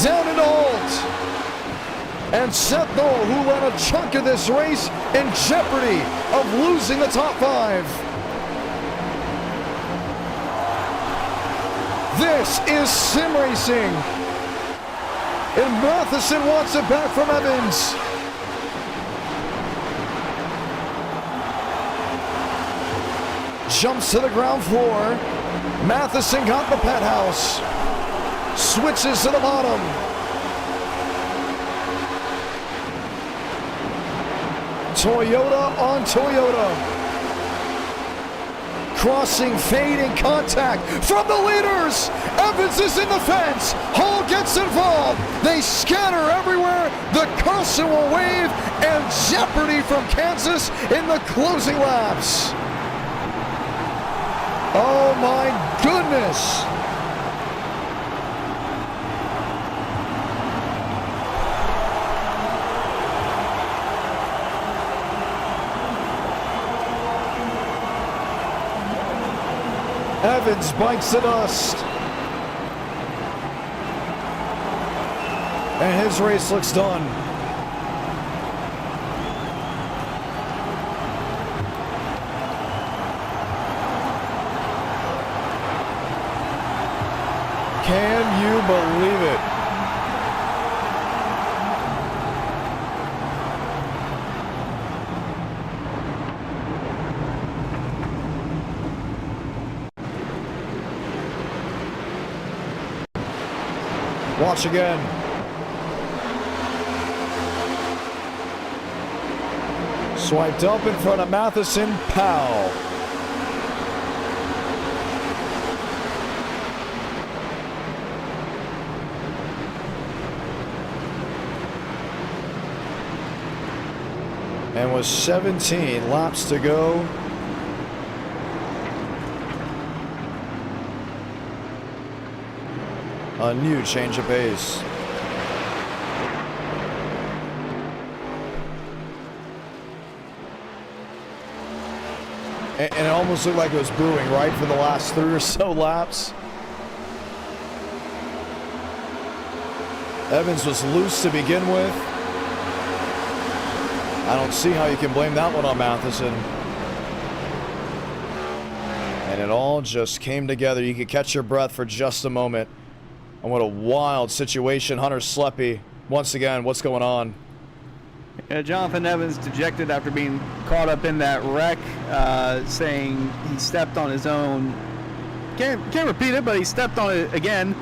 down into Holt. And Seth Knoll, who led a chunk of this race, in jeopardy of losing the top 5. This is sim racing. And Matheson wants it back from Evans. Jumps to the ground floor. Matheson got the penthouse. Switches to the bottom. Toyota on Toyota. Crossing, fading contact from the leaders. Evans is in the fence. Hall gets involved. They scatter everywhere. The caution will wave, and jeopardy from Kansas in the closing laps. Oh my goodness. Evans bites the dust. And his race looks done. Can you believe it? Watch again. Swiped up in front of Matheson. Powell. And with 17 laps to go, a new change of pace. And it almost looked like it was brewing, right, for the last 3 or so laps. Evans was loose to begin with. I don't see how you can blame that one on Matheson. And it all just came together. You could catch your breath for just a moment. And what a wild situation. Hunter Sleppy, once again, what's going on? Yeah, Jonathan Evans dejected after being caught up in that wreck, saying he stepped on his own. Can't repeat it, but he stepped on it again,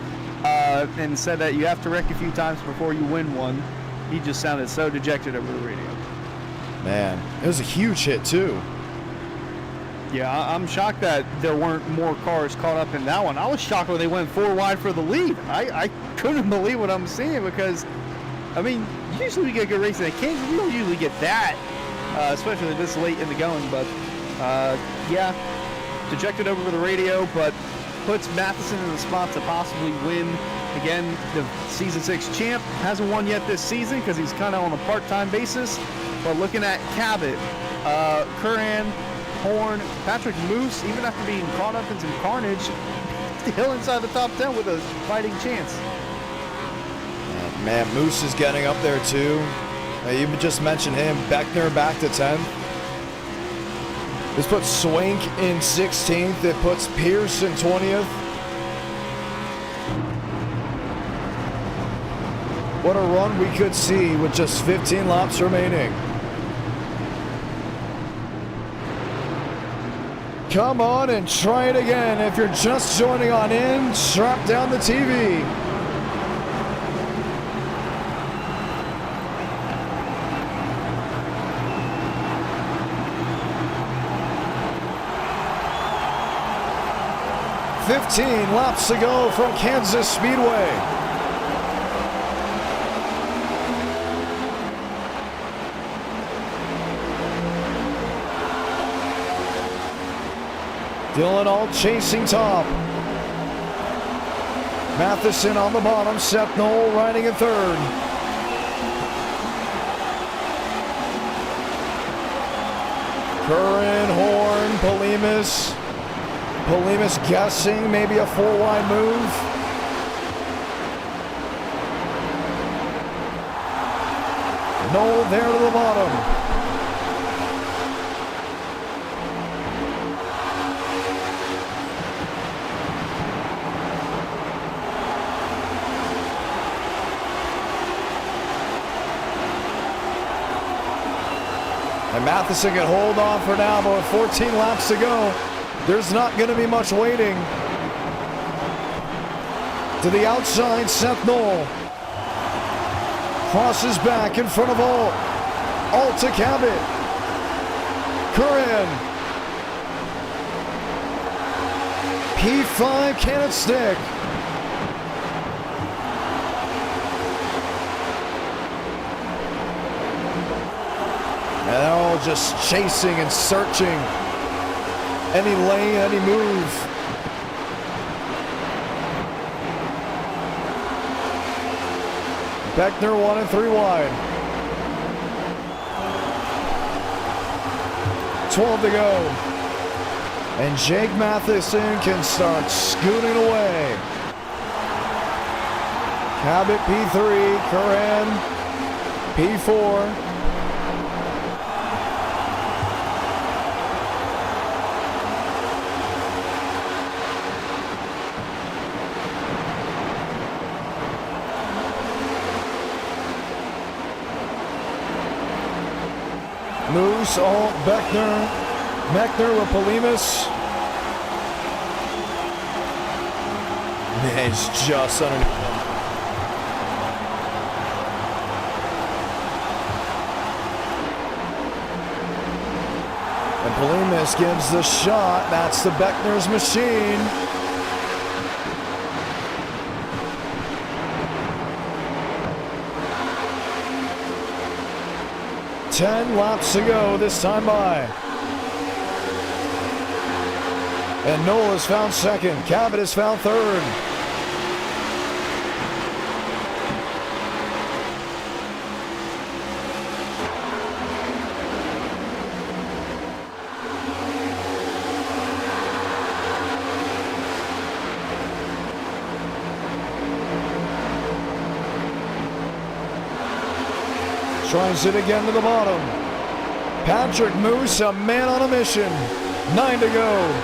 and said that you have to wreck a few times before you win one. He just sounded so dejected over the radio. Man, it was a huge hit too. Yeah, I'm shocked that there weren't more cars caught up in that one. I was shocked when they went 4 wide for the lead. I couldn't believe what I'm seeing because, I mean, usually we get good racing at Kansas. We don't usually get that, especially this late in the going. But, yeah, dejected over the radio, but puts Matheson in the spot to possibly win. Again, the Season 6 champ hasn't won yet this season because he's kind of on a part-time basis. But looking at Cabot, Curran, Horn, Patrick Moose, even after being caught up in some carnage, still inside the top 10 with a fighting chance. Man, Moose is getting up there too. You just mentioned him. Beckner back to 10th. This puts Swank in 16th. It puts Pierce in 20th. What a run we could see with just 15 laps remaining. Come on and try it again. If you're just joining on in, strap down the TV. "15 laps to go from Kansas Speedway." Dylan Alt chasing top. Matheson on the bottom. Seth Knoll riding in third. Curran, Horn, Polimas. Polimas guessing maybe a 4-wide move. Knoll there to the bottom. And Matheson can hold on for now, but with 14 laps to go, there's not going to be much waiting. To the outside, Seth Knoll. Crosses back in front of Alt. Alt to Cabot. Curran. P5, can it stick? And they're all just chasing and searching. Any lane, any move. Beckner 1 and 3 wide. 12 to go. And Jake Matheson can start scooting away. Cabot P3, Curran P4. Moose, Alt, Beckner. Beckner with Polimas. Man, he's just underneath him. And Polimas gives the shot. That's the Beckner's machine. Ten laps to go this time by. And Knoll has found second. Cabot has found third. Tries it again to the bottom. Patrick Moose, a man on a mission. 9 to go.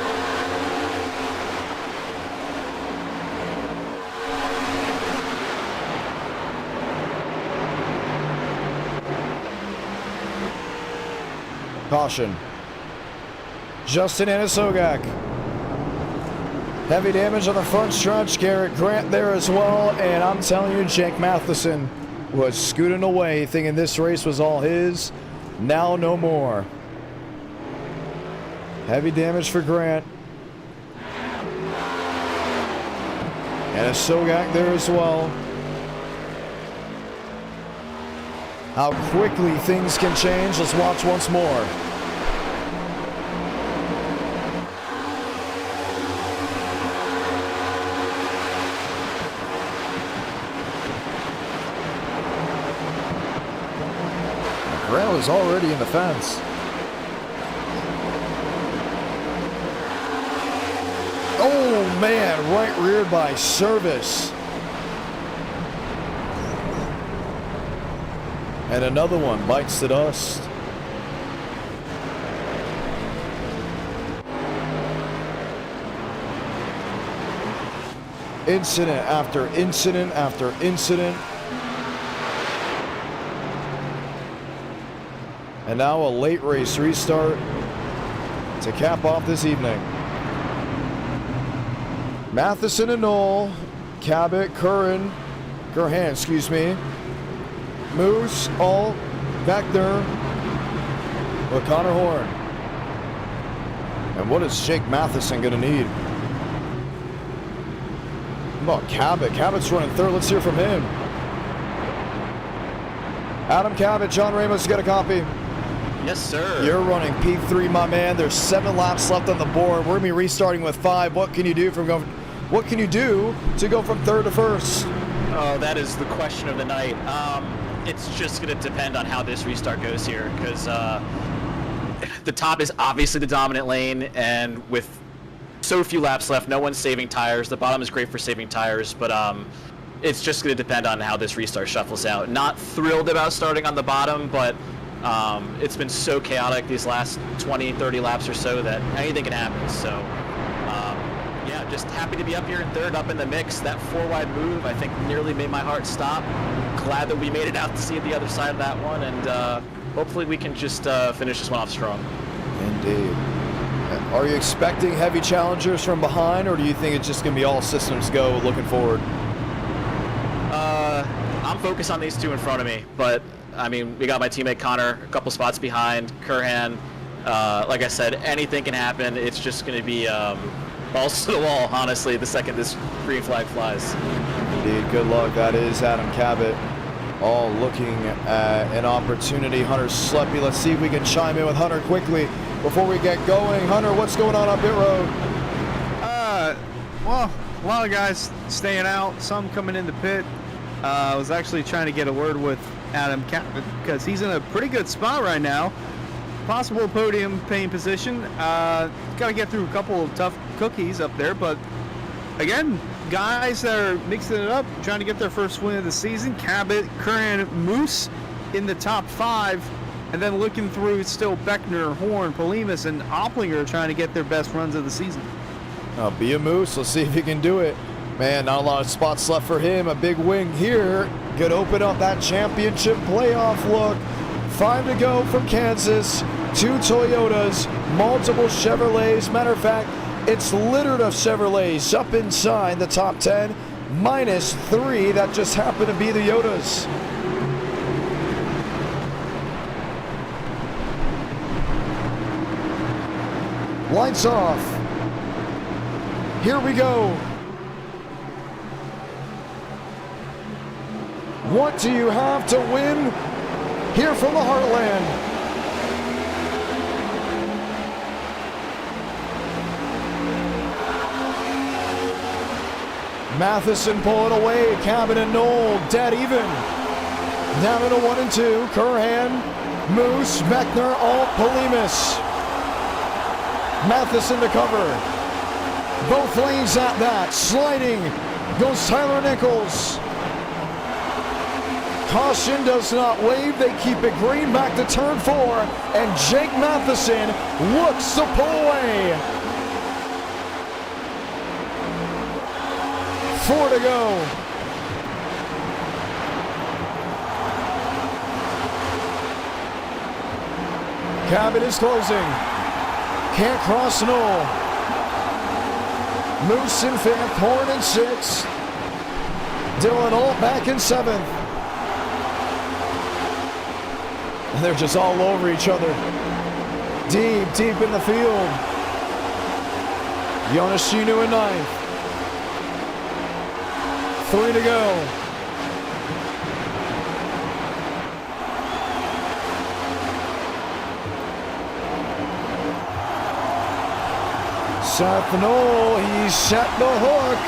Caution. Justin Anisogak. Heavy damage on the front stretch. Garrett Grant there as well. And I'm telling you, Jake Matheson was scooting away, thinking this race was all his. Now no more. Heavy damage for Grant. And a Sogak there as well. How quickly things can change. Let's watch once more. Grant was already in the fence. Oh man, right reared by Service. And another one bites the dust. Incident after incident after incident. And now a late race restart to cap off this evening. Matheson and Knoll, Cabot, Curran, excuse me. Moose, Alt, Beckner, with Connor Horn. And what is Jake Matheson going to need? How about Cabot? Cabot's running third. Let's hear from him. Adam Cabot, John Ramos, get a copy. Yes, sir. You're running P3, my man. There's 7 laps left on the board. We're gonna be restarting with 5. What can you do to go from 3rd to 1st? Oh, that is the question of the night. It's just going to depend on how this restart goes here, because the top is obviously the dominant lane, and with so few laps left, no one's saving tires. The bottom is great for saving tires, but it's just going to depend on how this restart shuffles out. Not thrilled about starting on the bottom, but it's been so chaotic these last 20, 30 laps or so that anything can happen. So, yeah, just happy to be up here in 3rd, up in the mix. That 4-wide move, I think, nearly made my heart stop. Glad that we made it out to see the other side of that one, and hopefully we can just finish this one off strong. Indeed. Are you expecting heavy challengers from behind, or do you think it's just going to be all systems go looking forward? I'm focused on these 2 in front of me, but I mean, we got my teammate Connor a couple spots behind, Kurhan. Like I said, anything can happen. It's just going to be balls to the wall, honestly, the second this green flag flies. Indeed, good luck. That is Adam Cabot. All looking at an opportunity. Hunter Sleppy, let's see if we can chime in with Hunter quickly before we get going. Hunter, what's going on pit road? Well, a lot of guys staying out, some coming in the pit. I was actually trying to get a word with Adam Cabot because he's in a pretty good spot right now. Possible podium paying position. Got to get through a couple of tough cookies up there, but again, guys that are mixing it up, trying to get their first win of the season. Cabot, Curran, Moose in the top 5, and then looking through still Beckner, Horn, Polimas, and Opplinger trying to get their best runs of the season. Be a Moose. Let's see if he can do it. Man, not a lot of spots left for him. A big win here could open up that championship playoff look. 5 to go from Kansas. 2 Toyotas, multiple Chevrolets. Matter of fact, it's littered of Chevrolets up inside the top 10, minus 3 that just happen to be the Yodas. Lights off. Here we go. What do you have to win here from the Heartland? Matheson pulling away. Cabot and Knoll dead even. Down into 1 and 2. Curhan, Moose, Beckner, Alt, Polimas. Matheson to cover. Both lanes at that. Sliding goes Tyler Nichols. Caution does not wave. They keep it green back to turn 4. And Jake Matheson looks to pull away. 4 to go. Cabot is closing. Can't cross Knoll. Moose in 5th, Horn in 6th. Dylan Alt back in 7th. And they're just all over each other. Deep in the field. Yoshino in 9th. 3 to go. Seth Knoll, he's set the hook.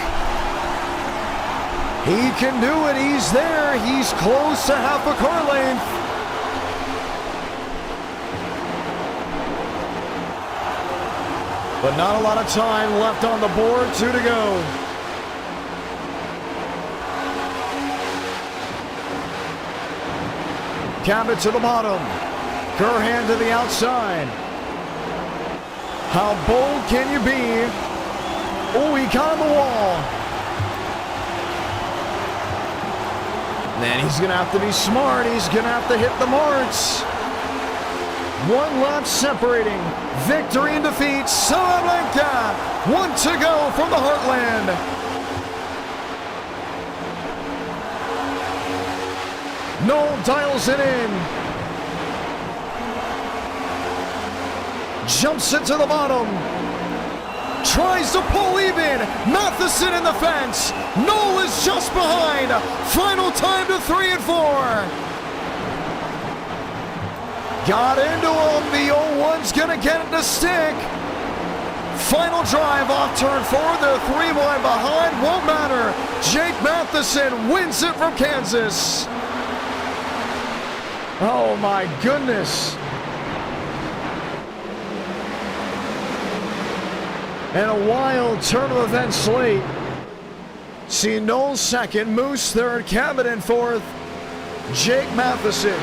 He can do it, he's there. He's close to half a car length. But not a lot of time left on the board, 2 to go. Cabot to the bottom. Curhan to the outside. How bold can you be? Oh, he caught on the wall. Then he's going to have to be smart. He's going to have to hit the marks. 1 lap separating. Victory and defeat. Salamanca. 1 to go from the Heartland. Knoll dials it in. Jumps it to the bottom. Tries to pull even. Matheson in the fence. Knoll is just behind. Final time to 3 and 4. Got into him. The 0-1's going to get it to stick. Final drive off turn 4. They're 3 wide behind. Won't matter. Jake Matheson wins it from Kansas. Oh my goodness. And a wild turn of events late. See Knowles second, Moose third, Cabot in fourth. Jake Matheson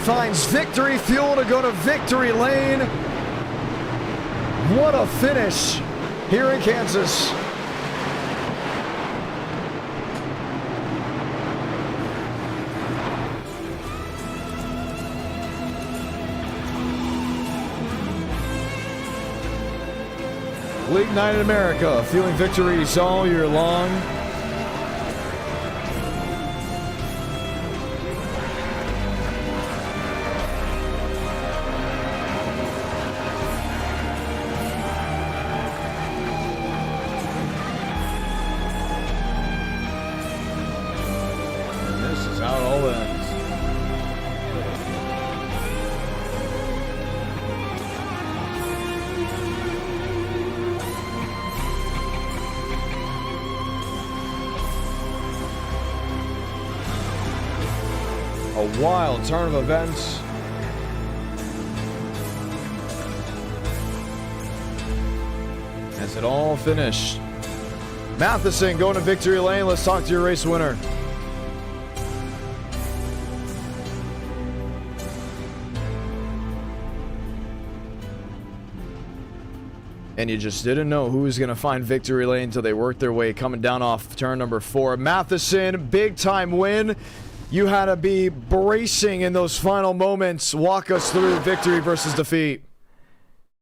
finds victory fuel to go to victory lane. What a finish here in Kansas. League Night in America, feeling victories all year long. And this is how it all ends. A wild turn of events. As it all finished. Matheson going to victory lane. Let's talk to your race winner. And you just didn't know who was going to find victory lane until they worked their way coming down off turn number 4. Matheson, big time win. You had to be bracing in those final moments. Walk us through victory versus defeat.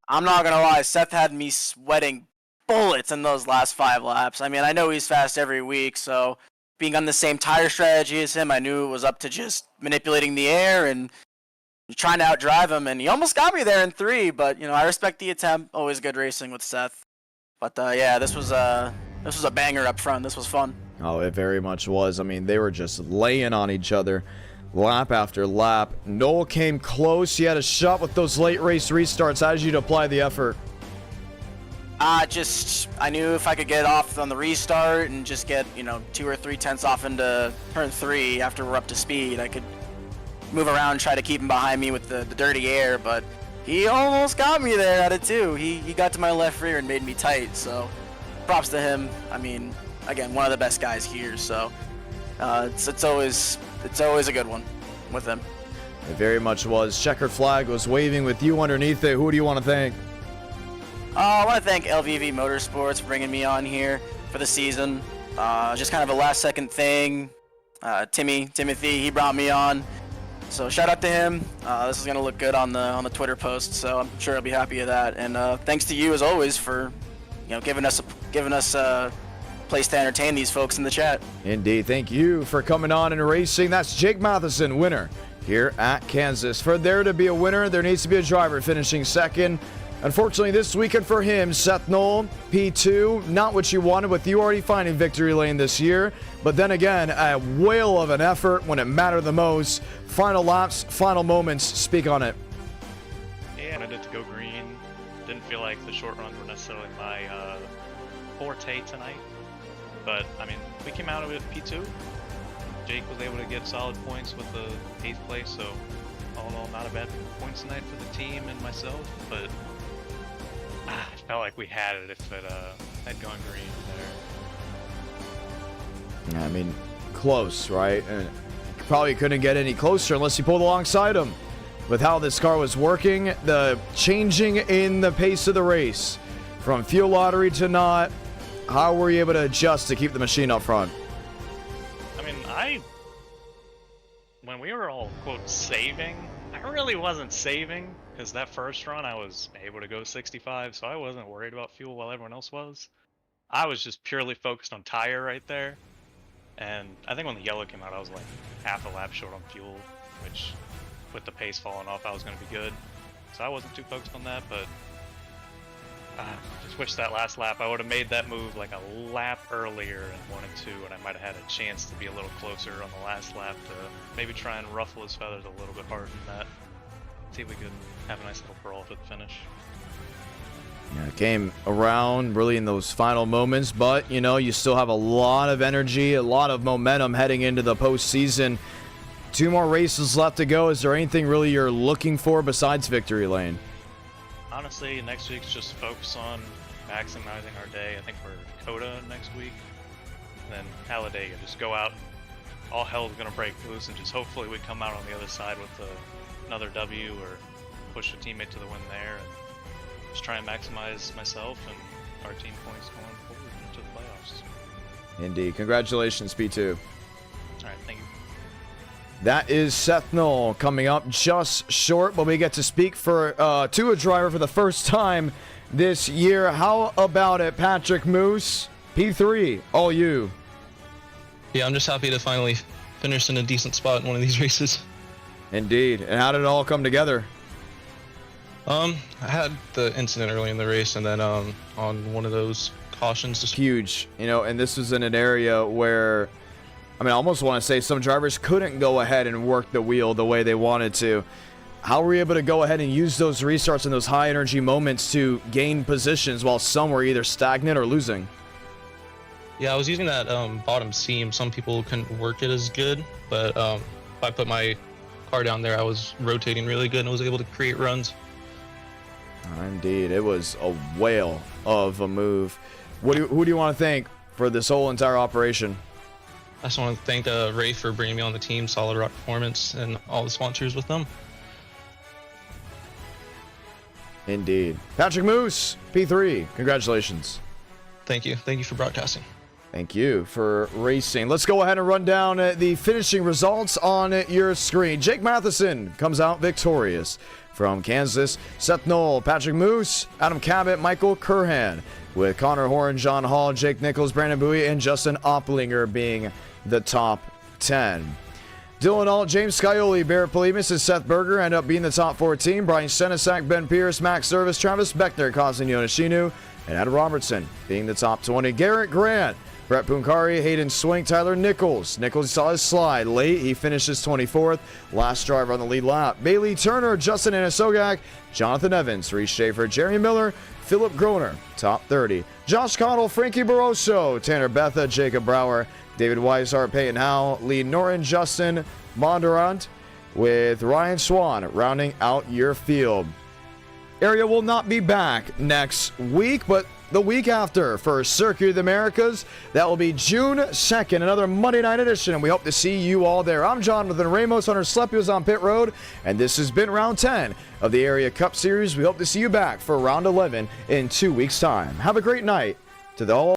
I'm not going to lie, Seth had me sweating bullets in those last 5 laps. I mean, I know he's fast every week, so being on the same tire strategy as him, I knew it was up to just manipulating the air and trying to outdrive him, and he almost got me there in 3, but, you know, I respect the attempt. Always good racing with Seth. But, yeah, this was a banger up front. This was fun. Oh, it very much was. I mean, they were just laying on each other lap after lap. Noel came close. He had a shot with those late race restarts. How did you apply the effort? I knew if I could get off on the restart and just get, 2 or 3 tenths off into turn 3 after we're up to speed, I could move around and try to keep him behind me with the dirty air, but he almost got me there at it too. He got to my left rear and made me tight, so props to him. I mean, again, one of the best guys here, so it's always a good one with him. It very much was. Checkered flag was waving with you underneath it. Who do you want to thank? I want to thank LVV Motorsports for bringing me on here for the season. Just kind of a last-second thing. Timothy, he brought me on, so shout out to him. This is gonna look good on the Twitter post, so I'm sure I'll be happy with that. And thanks to you as always for giving us a place to entertain these folks in the chat. Indeed. Thank you for coming on and racing. That's Jake Matheson, winner here at Kansas. For there to be a winner, there needs to be a driver finishing second. Unfortunately, this weekend for him, Seth Knoll, P2, not what you wanted with you already finding victory lane this year. But then again, a whale of an effort when it mattered the most. Final laps, final moments, speak on it. Yeah, I wanted to go green. Didn't feel like the short runs were necessarily my forte tonight. But, I mean, we came out of it P2. Jake was able to get solid points with the 8th place, so all in all, not a bad points tonight for the team and myself, but I felt like we had it if it had gone green there. I mean, close, right? And probably couldn't get any closer unless you pulled alongside him. With how this car was working, the changing in the pace of the race, from fuel lottery to not, how were you able to adjust to keep the machine up front? I mean, when we were all, quote, saving, I really wasn't saving, because that first run I was able to go 65, so I wasn't worried about fuel while everyone else was. I was just purely focused on tire right there, and I think when the yellow came out, I was like half a lap short on fuel, which, with the pace falling off, I was going to be good. So I wasn't too focused on that, but Just wish that last lap I would have made that move like a lap earlier in 1 and 2, and I might have had a chance to be a little closer on the last lap to maybe try and ruffle his feathers a little bit harder than that. See if we could have a nice little brawl to the finish. Yeah, it came around really in those final moments, but you know, you still have a lot of energy, a lot of momentum heading into the postseason. 2 more races left to go. Is there anything really you're looking for besides victory lane? Honestly, next week's just focus on maximizing our day. I think we're Coda next week, and then Talladega. Just go out, and all hell's gonna break loose, and just hopefully we come out on the other side with another W or push a teammate to the win there, and just try and maximize myself and our team points going forward into the playoffs. Indeed. Congratulations, P2. All right, thank you. That is Seth Knoll coming up just short, but we get to speak to a driver for the first time this year. How about it, Patrick Moose? P3, all you. Yeah, I'm just happy to finally finish in a decent spot in one of these races. Indeed. And how did it all come together? I had the incident early in the race, and then on one of those cautions, just Huge, you know, and this was in an area where, I mean, I almost want to say some drivers couldn't go ahead and work the wheel the way they wanted to. How were you able to go ahead and use those restarts and those high energy moments to gain positions while some were either stagnant or losing? yeah, I was using that bottom seam. Some people couldn't work it as good, but if I put my car down there, I was rotating really good and was able to create runs. Indeed, it was a whale of a move. Who do you want to thank for this whole entire operation? I just want to thank Ray for bringing me on the team, Solid Rock Performance, and all the sponsors with them. Indeed. Patrick Moose, P3, congratulations. Thank you. Thank you for broadcasting. Thank you for racing. Let's go ahead and run down the finishing results on your screen. Jake Matheson comes out victorious from Kansas. Seth Knoll, Patrick Moose, Adam Cabot, Michael Curhan, with Connor Horn, John Hall, Jake Nichols, Brandon Bowie, and Justin Opplinger being the top 10. Dylan Alt, James Scioli, Barrett Polimas, and Seth Berger end up being the top 14. Brian Senesac, Ben Pierce, Max Service, Travis Beckner, Kazan Yonashinu, and Adam Robertson being the top 20. Garrett Grant, Brett Punkari, Hayden Swink, Tyler Nichols. Nichols saw his slide late. He finishes 24th. Last driver on the lead lap. Bailey Turner, Justin Anasogak, Jonathan Evans, Reese Schaefer, Jeremy Miller, Philip Groner, top 30. Josh Connell, Frankie Barroso, Tanner Betha, Jacob Brower, David Weishart, Peyton Howe, Lee Norton, Justin Mondurant, with Ryan Swan rounding out your field. Area will not be back next week, but the week after for Circuit of the Americas. That will be June 2nd, another Monday night edition, and we hope to see you all there. I'm Jonathan Ramos, Hunter Sleppy was on pit road, and this has been round 10 of the Area Cup Series. We hope to see you back for round 11 in 2 weeks' time. Have a great night to all.